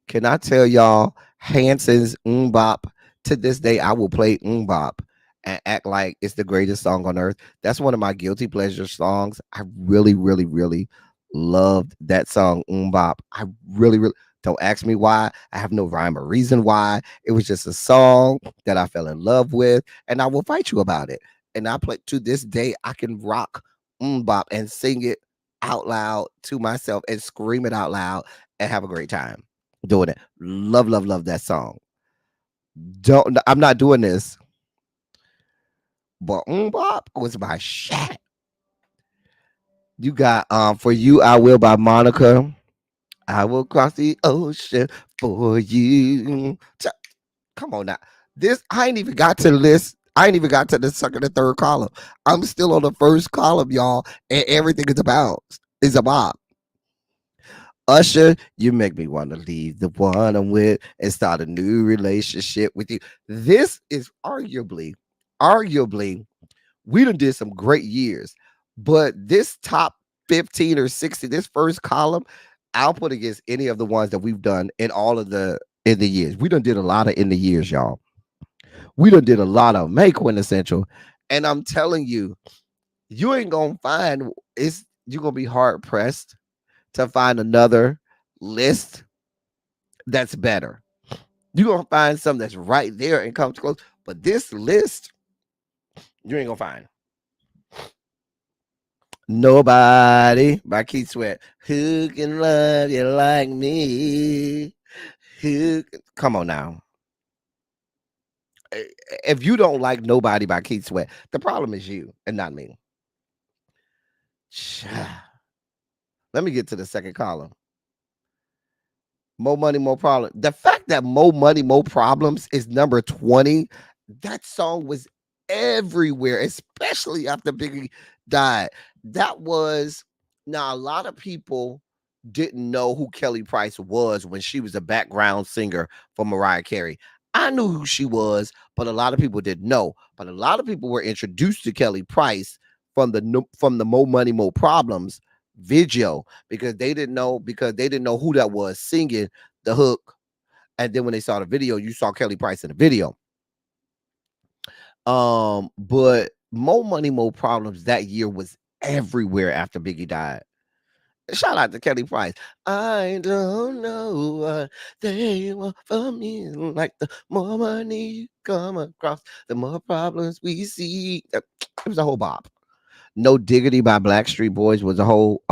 Can I tell y'all Hanson's Bop? To this day, I will play Bop and act like it's the greatest song on earth. That's one of my guilty pleasure songs. I really, really, really loved that song Bop. I really, really don't ask me why. I have no rhyme or reason why. It was just a song that I fell in love with, and I will fight you about it. And I play to this day. I can rock Bop and sing it out loud to myself and scream it out loud and have a great time doing it. Love, love, love that song. I'm not doing this, but Bop was my shit. You got For You I Will by Monica. I will cross the ocean for you. Come on now. I ain't even got to list. I ain't even got to the second and third column. I'm still on the first column, y'all, and everything is about Usher, you make me want to leave the one I'm with and start a new relationship with you. This is arguably, we done did some great years, but this top 15 or 60, this first column, I'll put against any of the ones that we've done in the years. We done did a lot of in the years, y'all. We done did a lot of make quintessential. And I'm telling you, you ain't gonna find you're gonna be hard pressed to find another list that's better. You're gonna find something that's right there and comes close. But this list, you ain't gonna find. Nobody by Keith Sweat. Who can love you like me? Come on now. If you don't like Nobody by Keith Sweat, the problem is you and not me. Let me get to the second column. More Money, More Problems. The fact that More Money, More Problems is number 20, that song was everywhere, especially after Biggie died. That was, now a lot of people didn't know who Kelly Price was when she was a background singer for Mariah Carey. I knew who she was, but a lot of people didn't know. But a lot of people were introduced to Kelly Price from the More Money, More Problems video because they didn't know who that was singing the hook. And then when they saw the video, you saw Kelly Price in the video. But More Money, More Problems that year was everywhere after Biggie died. Shout out to Kelly Price. I don't know what they want from me. Like the more money you come across, the more problems we see. It was a whole bop. No Diggity by Blackstreet Boys was a whole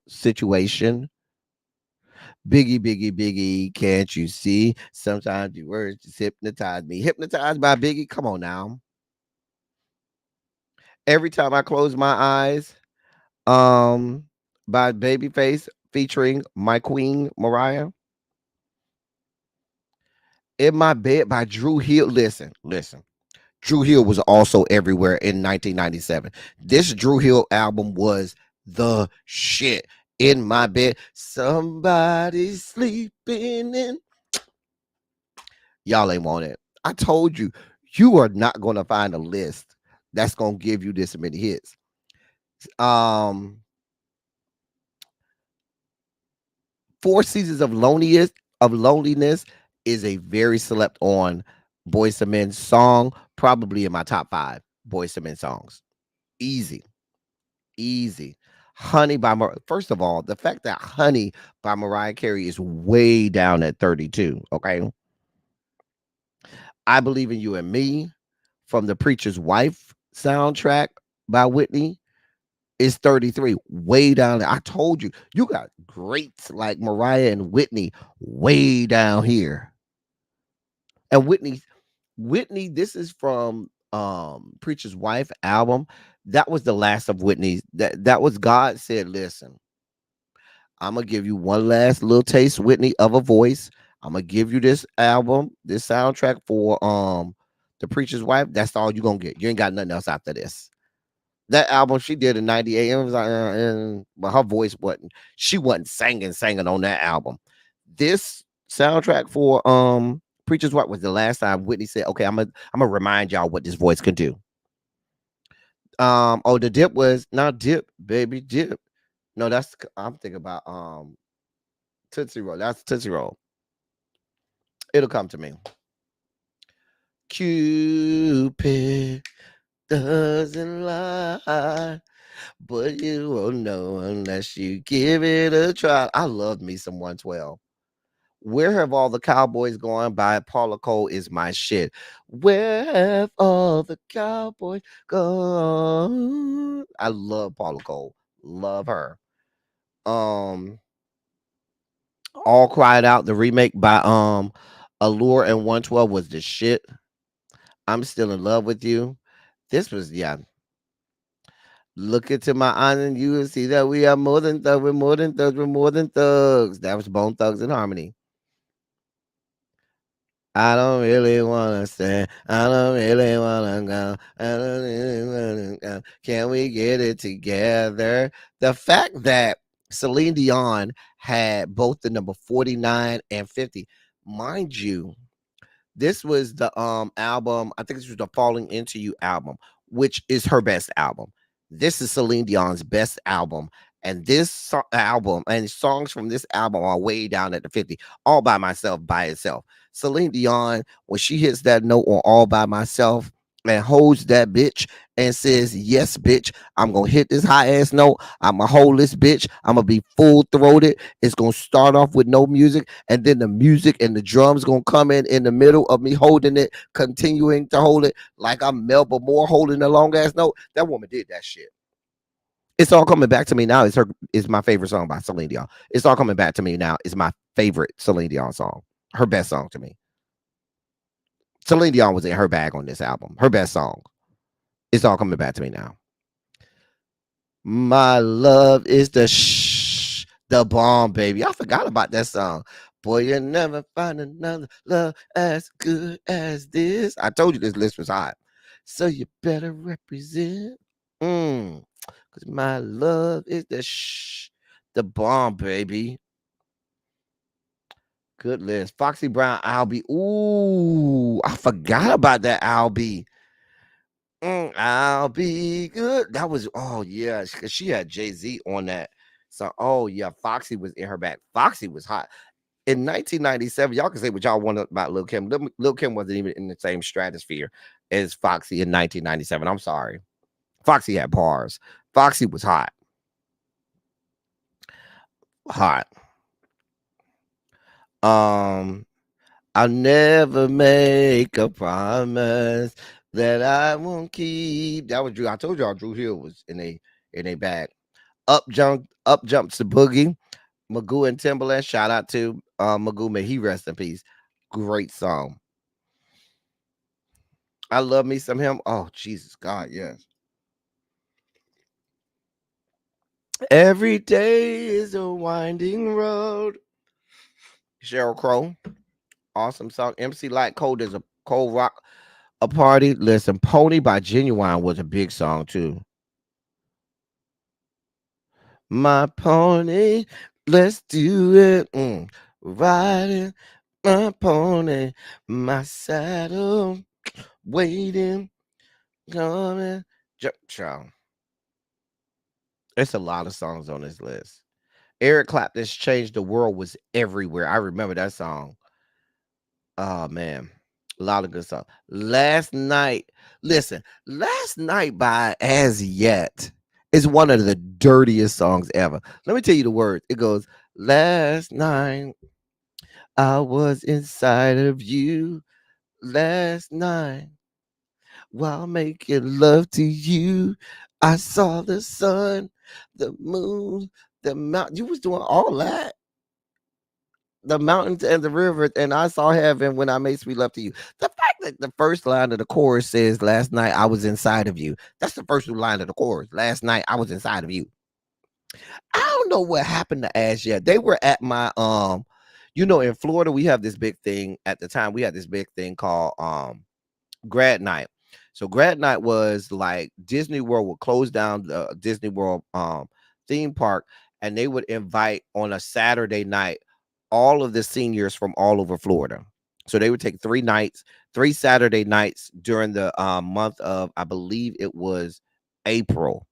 situation. Biggie, Biggie, Biggie, can't you see? Sometimes your words just hypnotize me. Hypnotized by Biggie. Come on now. Every Time I Close My Eyes, by Babyface featuring My Queen Mariah. In My Bed by Drew Hill. Listen. Drew Hill was also everywhere in 1997. This Drew Hill album was the shit. In My Bed, somebody's sleeping in. Y'all ain't want it. I told you, you are not going to find a list that's going to give you this many hits. 4 Seasons of Loneliness is a very slept on Boyz II Men song, probably in my top 5 Boyz II Men songs. Easy. Honey by first of all, the fact that Honey by Mariah Carey is way down at 32. Okay. I Believe in You and Me from The Preacher's Wife soundtrack by Whitney is 33, way down there. I told you, you got greats like Mariah and Whitney way down here. And Whitney, this is from Preacher's Wife album. That was the last of Whitney's. That was God said, listen, I'm gonna give you one last little taste, Whitney, of a voice. I'm gonna give you this album, this soundtrack for The Preacher's Wife. That's all you're gonna get. You ain't got nothing else after this. That album she did in 98, it was like, but her voice she wasn't singing on that album. This soundtrack for Preacher's Wife was the last time Whitney said, okay, I'm gonna remind y'all what this voice could do. The Dip was not Dip, baby, Dip. No, I'm thinking about Tootsie Roll. That's Tootsie Roll. It'll come to me. Cupid doesn't lie, but you won't know unless you give it a try. I love me some 112. Where Have All the Cowboys Gone by Paula Cole is my shit. Where have all the cowboys gone? I love Paula Cole. Love her. All Cried Out, the remake by Allure and 112 was the shit. I'm Still in Love with You. This was, yeah. Look into my eyes and you will see that we are more than thugs. We're more than thugs. We're more than thugs. That was Bone Thugs and Harmony. I don't really want to stay. I don't really want to go. me get it together. The fact that Celine Dion had both the number 49 and 50, mind you, this was the album, I think this was the Falling Into You album, which is her best album. This is Celine Dion's best album. And this album and songs from this album are way down at the 50, All By Myself by itself. Celine Dion, when she hits that note on All By Myself and holds that bitch and says, yes, bitch, I'm going to hit this high ass note. I'm going to hold this bitch. I'm going to be full throated. It's going to start off with no music. And then the music and the drums going to come in the middle of me holding it, continuing to hold it like I'm Melba Moore holding a long ass note. That woman did that shit. It's All Coming Back to Me Now is my favorite song by Celine Dion. It's All Coming Back to Me Now is my favorite Celine Dion song. Her best song to me. Celine Dion was in her bag on this album. Her best song. It's All Coming Back to Me Now. My love is the bomb, baby. I forgot about that song. Boy, you'll never find another love as good as this. I told you this list was hot. So you better represent. Because my love is the bomb, baby. Good list. Foxy Brown, Albie. Ooh, I forgot about that Albie. I'll be good. That was, oh yeah, because she had Jay-Z on that. So, oh yeah, Foxy was in her back. Foxy was hot. In 1997, y'all can say what y'all want about Lil' Kim. Lil' Kim wasn't even in the same stratosphere as Foxy in 1997. I'm sorry. Foxy had bars. Foxy was hot. Hot. I'll never make a promise that I won't keep. That was Drew. I told y'all Drew Hill was in a bag. Up jumps the Boogie. Magoo and Timberland. Shout out to Magoo. May he rest in peace. Great song. I love me some him. Oh, Jesus God, yes. Every day is a winding road. Sheryl Crow. Awesome song. MC Light Cold is a cold rock. A party. Listen, Pony by Genuine was a big song too. My pony, let's do it. Riding my pony, my saddle, waiting, coming. Child. It's a lot of songs on this list. Eric Clapton's Changed the World was everywhere. I remember that song. Oh man, a lot of good songs. Last Night by As Yet is one of the dirtiest songs ever. Let me tell you the words. It goes, last night I was inside of you. Last night while making love to you, I saw the sun, the moon, the mountain. You was doing all that. The mountains and the river, and I saw heaven when I made sweet love to you. The fact that the first line of the chorus says, last night I was inside of you. That's the first line of the chorus. Last night I was inside of you. I don't know what happened to As Yet. They were at my, in Florida, we have this big thing. At the time, we had this big thing called grad night. So grad night was like Disney World would close down the Disney World theme park, and they would invite on a Saturday night all of the seniors from all over Florida. So they would take 3 Saturday nights during the month of, I believe it was April.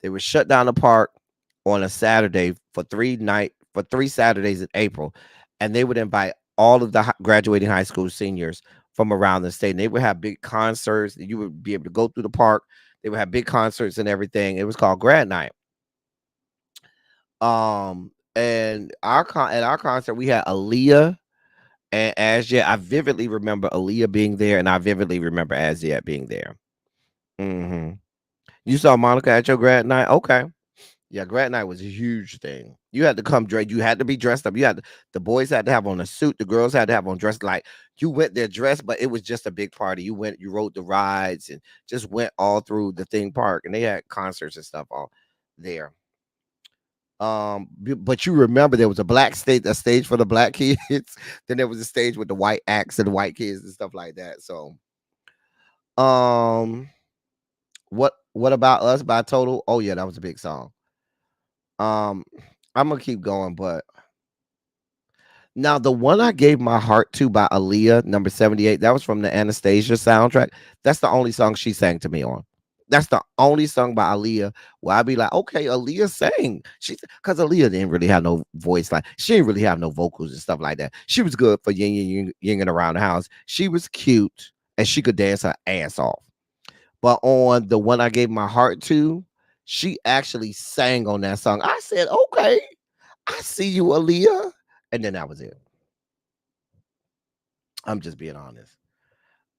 They would shut down the park on a Saturday for 3 Saturdays in April, and they would invite all of the graduating high school seniors from around the state. And they would have big concerts. You would be able to go through the park. They would have big concerts and everything. It was called grad night. And at our concert, we had Aaliyah and As Yet. I vividly remember Aaliyah being there, and I vividly remember As Yet being there. You saw Monica at your grad night? Okay. Yeah, grad night was a huge thing. You had to come dressed. You had to be dressed up. The boys had to have on a suit. The girls had to have on dressed like you went there dressed, but it was just a big party. You rode the rides and just went all through the theme park, and they had concerts and stuff all there. But you remember there was a stage for the black kids. Then there was a stage with the white acts and the white kids and stuff like that. So, what What About Us by Total? Oh yeah, that was a big song. Um, I'm gonna keep going, but now the one I gave my heart to by Aaliyah, number 78, that was from the Anastasia soundtrack. That's the only song she sang to me on. That's the only song by Aaliyah where I'd be like, okay, Aaliyah sang. She because Aaliyah didn't really have no voice, like she didn't really have no vocals and stuff like that. She was good for yinging around the house. She was cute and she could dance her ass off. But on the one I gave my heart to, she actually sang on that song. I said, okay, I see you, Aaliyah. And then that was it. I'm just being honest.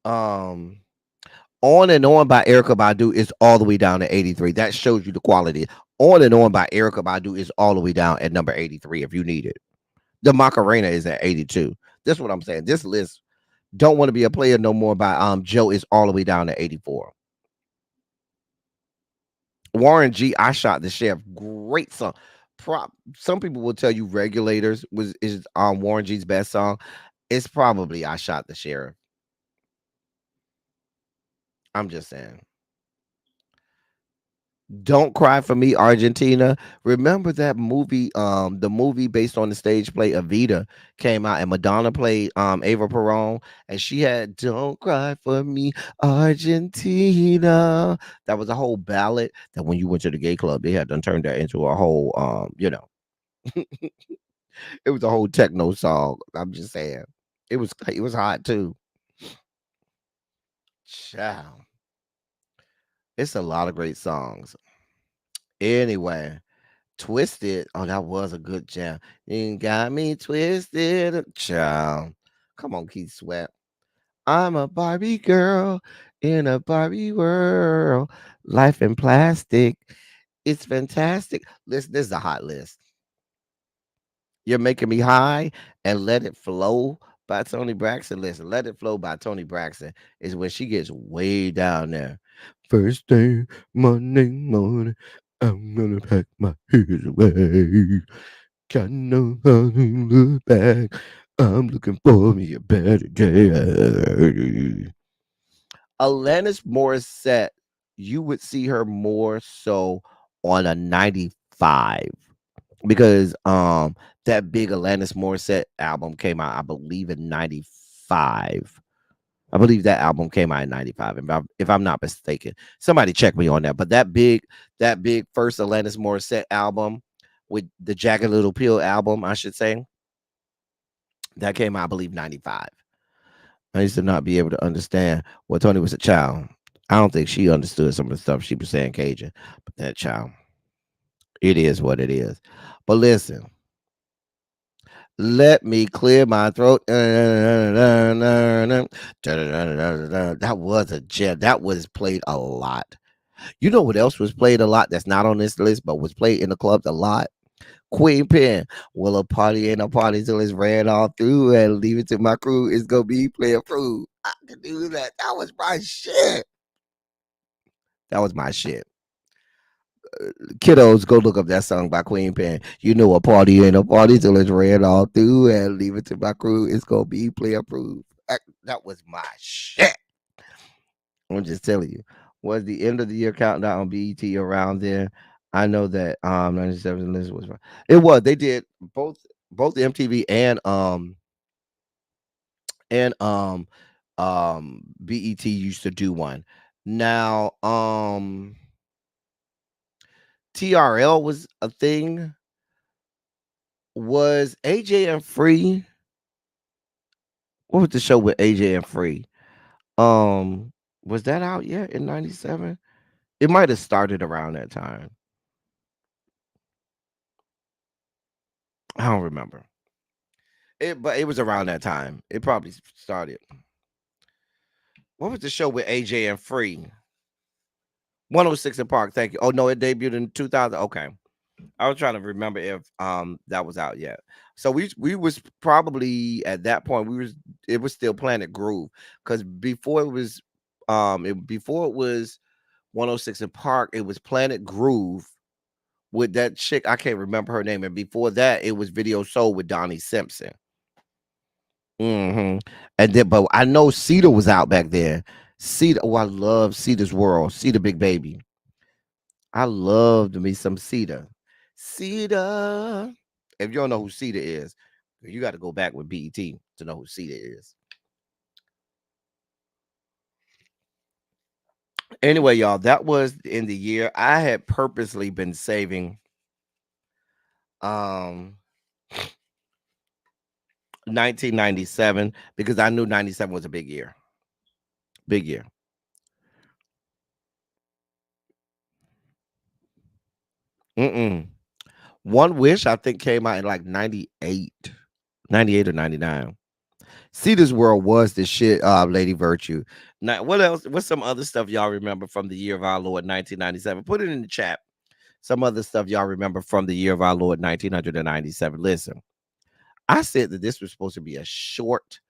On and On by Erykah Badu is all the way down to 83. That shows you the quality. On and On by Erykah Badu is all the way down at number 83 if you need it. The Macarena is at 82. That's what I'm saying. This list, Don't Want to Be a Player No More by Joe, is all the way down to 84. Warren G, I Shot the Sheriff. Great song. Some people will tell you Regulators is Warren G's best song. It's probably I Shot the Sheriff. I'm just saying. Don't Cry for Me, Argentina. Remember that movie, the movie based on the stage play Evita came out and Madonna played Ava Perón and she had Don't Cry for Me, Argentina. That was a whole ballad that when you went to the gay club, they had done turned that into a whole it was a whole techno song. I'm just saying. It was hot too. Ciao. It's a lot of great songs. Anyway, Twisted. Oh, that was a good jam. You got me twisted. Child. Come on, Keith Sweat. I'm a Barbie girl in a Barbie world. Life in plastic. It's fantastic. Listen, this is a hot list. You're Making Me High and Let It Flow by Toni Braxton. Listen, Let It Flow by Toni Braxton is when she gets way down there. First thing, Monday morning, I'm gonna pack my head away. Got no how to look back. I'm looking for me a better day. Alanis Morissette, you would see her more so on a 95 because that big Alanis Morissette album came out, I believe, in 95. I believe that album came out in 95, if I'm not mistaken. Somebody check me on that. But that big first Alanis Morissette album with the Jagged Little Pill album, I should say, that came out, I believe, 95. I used to not be able to understand what Tony was a child. I don't think she understood some of the stuff she was saying Cajun. But that child, it is what it is. But listen. Let me clear my throat. That was a gem. That was played a lot. You know what else was played a lot that's not on this list, but was played in the clubs a lot? Queen Pen. Well, a party ain't a party till it's ran all through and leave it to my crew. It's going to be play approved. I can do that. That was my shit. That was my shit. Kiddos, go look up that song by Queen Pen. You know a party ain't a party till it's ran all through and leave it to my crew. It's gonna be play approved. That was my shit. I'm just telling you. Was the end of the year countdown on BET around there? I know that 97 list was right. It was. They did both the MTV and BET used to do one. Now TRL was a thing. Was AJ and Free? What was the show with AJ and Free? Was that out yet in 97? It might have started around that time. I don't remember. But it was around that time. It probably started. What was the show with AJ and Free? 106 in Park. Thank you. Oh no, it debuted in 2000. Okay. I was trying to remember if that was out yet. So we was probably at that point it was still Planet Groove because before it was 106 in Park, it was Planet Groove with that chick, I can't remember her name, and before that it was Video Soul with Donnie Simpson. And then but I know Cedar was out back there. Cedar, oh, I love Cedar's World, Cedar Big Baby. I loved me some Cedar. Cedar. If you don't know who Cedar is, you got to go back with BET to know who Cedar is. Anyway, y'all, that was in the year I had purposely been saving um 1997 because I knew 97 was a big year. Big year. Mm-mm. One Wish, I think, came out in like 98, 98 or 99. Cedar's World was the shit, Lady Virtue. Now, what else? What's some other stuff y'all remember from the year of our Lord 1997? Put it in the chat. Some other stuff y'all remember from the year of our Lord 1997. Listen, I said that this was supposed to be a short,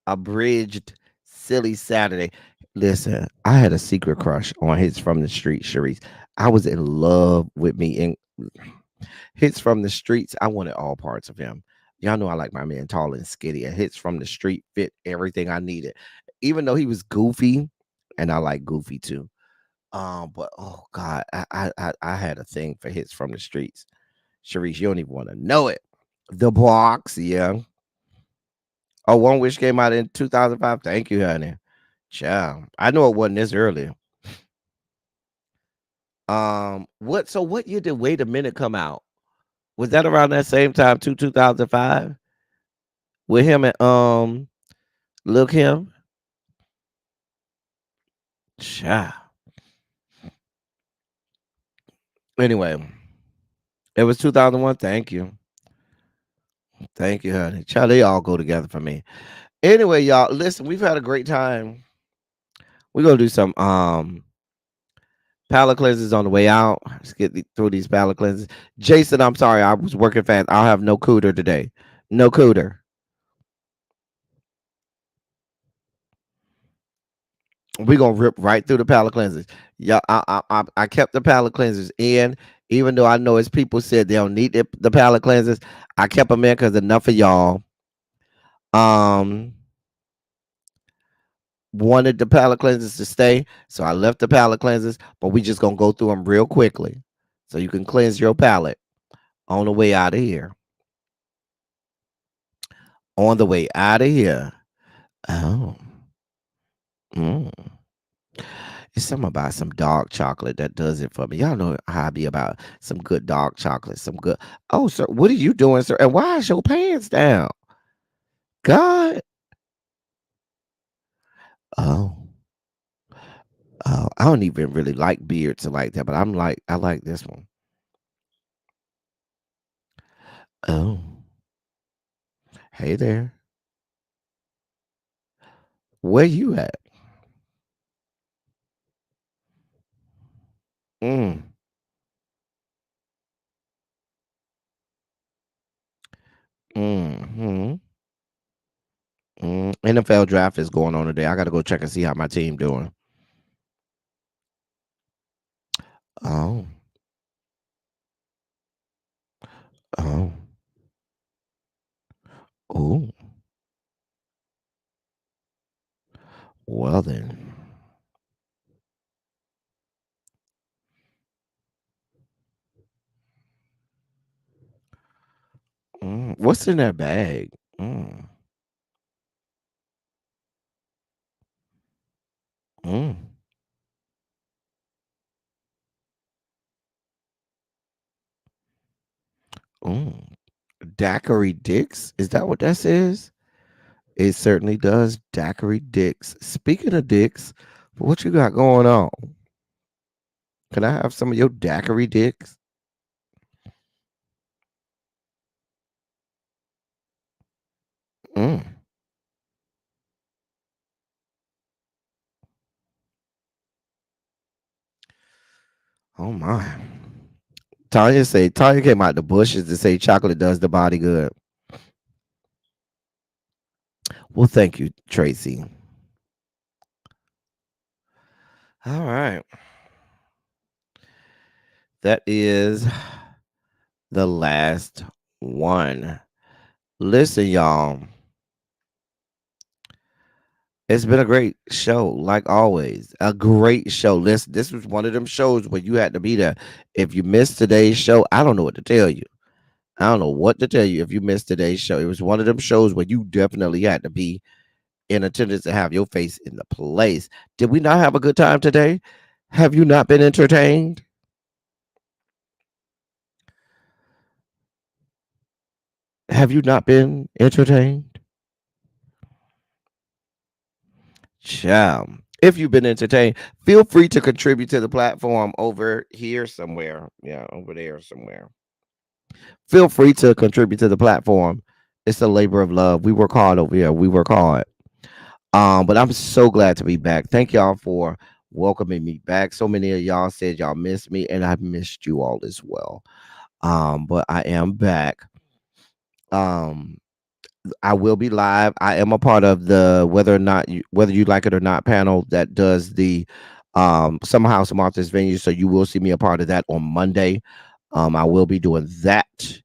abridged, silly Saturday. Listen, I had a secret crush on Hits from the Street, Sharice. I was in love with me in Hits from the Streets. I wanted all parts of him. Y'all know I like my man tall and skinny. And Hits from the Street fit everything I needed. Even though he was goofy, and I like goofy too. But oh God, I had a thing for Hits from the Streets. Sharice, you don't even want to know it. The Box, yeah. Oh, One Wish came out in 2005. Thank you, honey. Ciao. I know it wasn't this early. What year did Wait a Minute come out? Was that around that same time, 2005? With him and Lil Kim? Ciao. Anyway, it was 2001. Thank you. Thank you, honey. Child, they all go together for me. Anyway, y'all, listen, we've had a great time. We're gonna do some palate cleanses on the way out. Let's get through these palate cleanses. Jason, I'm sorry, I was working fast. I'll have no cooter today. No cooter. We're gonna rip right through the palate cleanses. Yeah, I kept the palate cleansers in, even though I know as people said they don't need the palate cleansers. I kept them in because enough of y'all um wanted the palate cleansers to stay, so I left the palate cleansers. But we just gonna go through them real quickly, so you can cleanse your palate on the way out of here. On the way out of here. Oh, mm. It's something about some dark chocolate that does it for me. Y'all know how I be about some good dark chocolate, some good. Oh, sir, what are you doing, sir? And why is your pants down? God. Oh, oh, I don't even really like beards like that, but I like this one. Oh, hey there. Where you at? Mm, mm-hmm. NFL draft is going on today. I got to go check and see how my team doing. Oh, oh, oh. Well then. What's in that bag? Mm, mm, mm. Daiquiri Dicks? Is that what that says? It certainly does. Daiquiri Dicks. Speaking of dicks, what you got going on? Can I have some of your daiquiri dicks? Mm. Oh my. Tanya came out the bushes to say chocolate does the body good. Well, thank you, Tracy. All right. That is the last one. Listen, y'all. It's been a great show, like always. A great show. This was one of them shows where you had to be there. If you missed today's show, I don't know what to tell you. I don't know what to tell you if you missed today's show. It was one of them shows where you definitely had to be in attendance to have your face in the place. Did we not have a good time today? Have you not been entertained? Have you not been entertained? Child. If you've been entertained, feel free to contribute to the platform over here somewhere. Yeah, over there somewhere. Feel free to contribute to the platform. It's a labor of love. We work hard over here. We work hard. But I'm so glad to be back. Thank y'all for welcoming me back. So many of y'all said y'all missed me, and I missed you all as well. But I am back. Um, I will be live. I am a part of the whether you like it or not panel that does the somehow some authors venue. So you will see me a part of that on Monday. I will be doing that.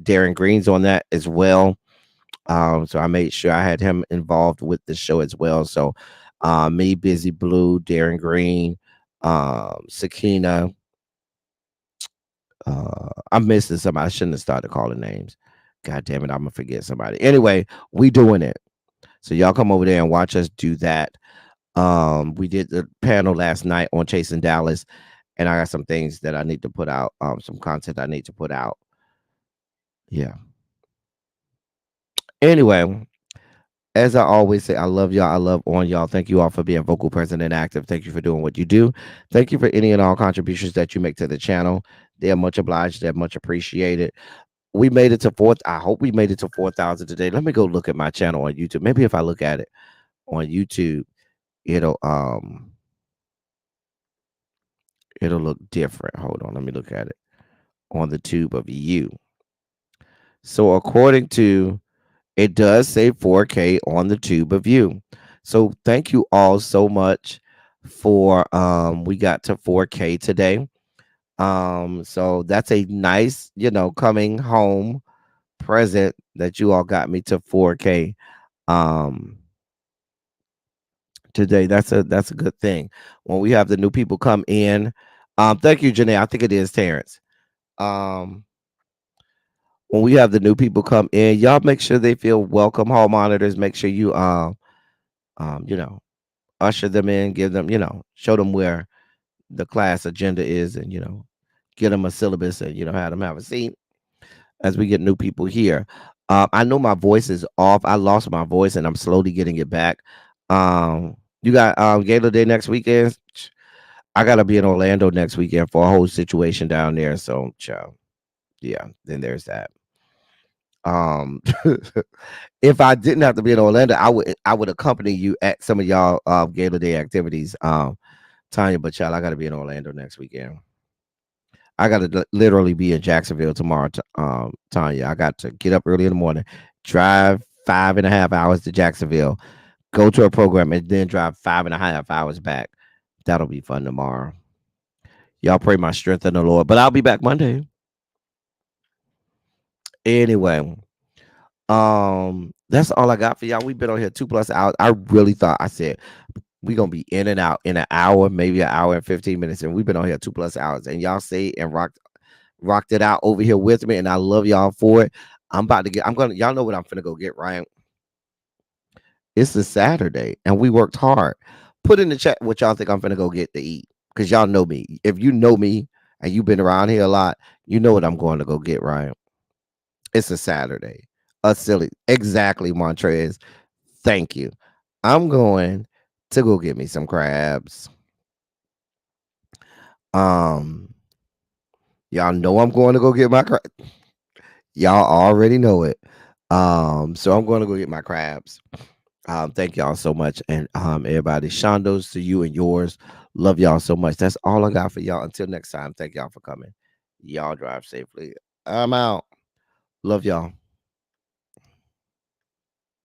Darren Green's on that as well. So I made sure I had him involved with the show as well. So me, Busy Blue, Darren Green, Sakina. I'm missing somebody. I shouldn't have started calling names. God damn it, I'm gonna forget somebody. Anyway, we doing it. So y'all come over there and watch us do that. We did the panel last night on Chasing Dallas, and I got some things that I need to put out, some content I need to put out. Yeah. Anyway, as I always say, I love y'all. I love on y'all. Thank you all for being vocal, present, and active. Thank you for doing what you do. Thank you for any and all contributions that you make to the channel. They are much obliged. They're much appreciated. We made it to fourth. I hope we made it to 4,000 today. Let me go look at my channel on YouTube. Maybe if I look at it on YouTube, it'll look different. Hold on, let me look at it on the tube of you. So according to it does say 4K on the tube of you. So thank you all so much for we got to 4K today. So that's a nice, coming home present that you all got me to 4K today. That's a good thing. When we have the new people come in, thank you, Janae. I think it is Terrence. When we have the new people come in, y'all make sure they feel welcome. Hall monitors, make sure you usher them in, give them, show them where the class agenda is, and get them a syllabus, and have them have a seat as we get new people here. I know my voice is off. I lost my voice, and I'm slowly getting it back. You got Gala Day next weekend. I gotta be in Orlando next weekend for a whole situation down there. So, yeah. Then there's that. If I didn't have to be in Orlando, I would accompany you at some of y'all Gala Day activities. Tanya, but child, I gotta be in Orlando next weekend. I gotta literally be in Jacksonville tomorrow. Tanya, I got to get up early in the morning, drive 5.5 hours to Jacksonville, go to a program, and then drive 5.5 hours back. That'll be fun tomorrow. Y'all pray my strength in the Lord, but I'll be back Monday. Anyway, that's all I got for y'all. We've been on here 2+ hours. I really thought I said we're gonna be in and out in an hour, maybe an hour and 15 minutes, and we've been on here 2+ hours. And y'all say and rocked it out over here with me, and I love y'all for it. Y'all know what I'm finna go get, right? It's a Saturday, and we worked hard. Put in the chat what y'all think I'm finna go get to eat, because y'all know me. If you know me and you've been around here a lot, you know what I'm going to go get, right? It's a Saturday. Exactly, Montrez. Thank you. I'm going to go get me some crabs. Y'all know I'm going to go get my crabs. Y'all already know it. So I'm going to go get my crabs. Thank y'all so much. And everybody, Shondos to you and yours. Love y'all so much. That's all I got for y'all. Until next time, thank y'all for coming. Y'all drive safely. I'm out. Love y'all.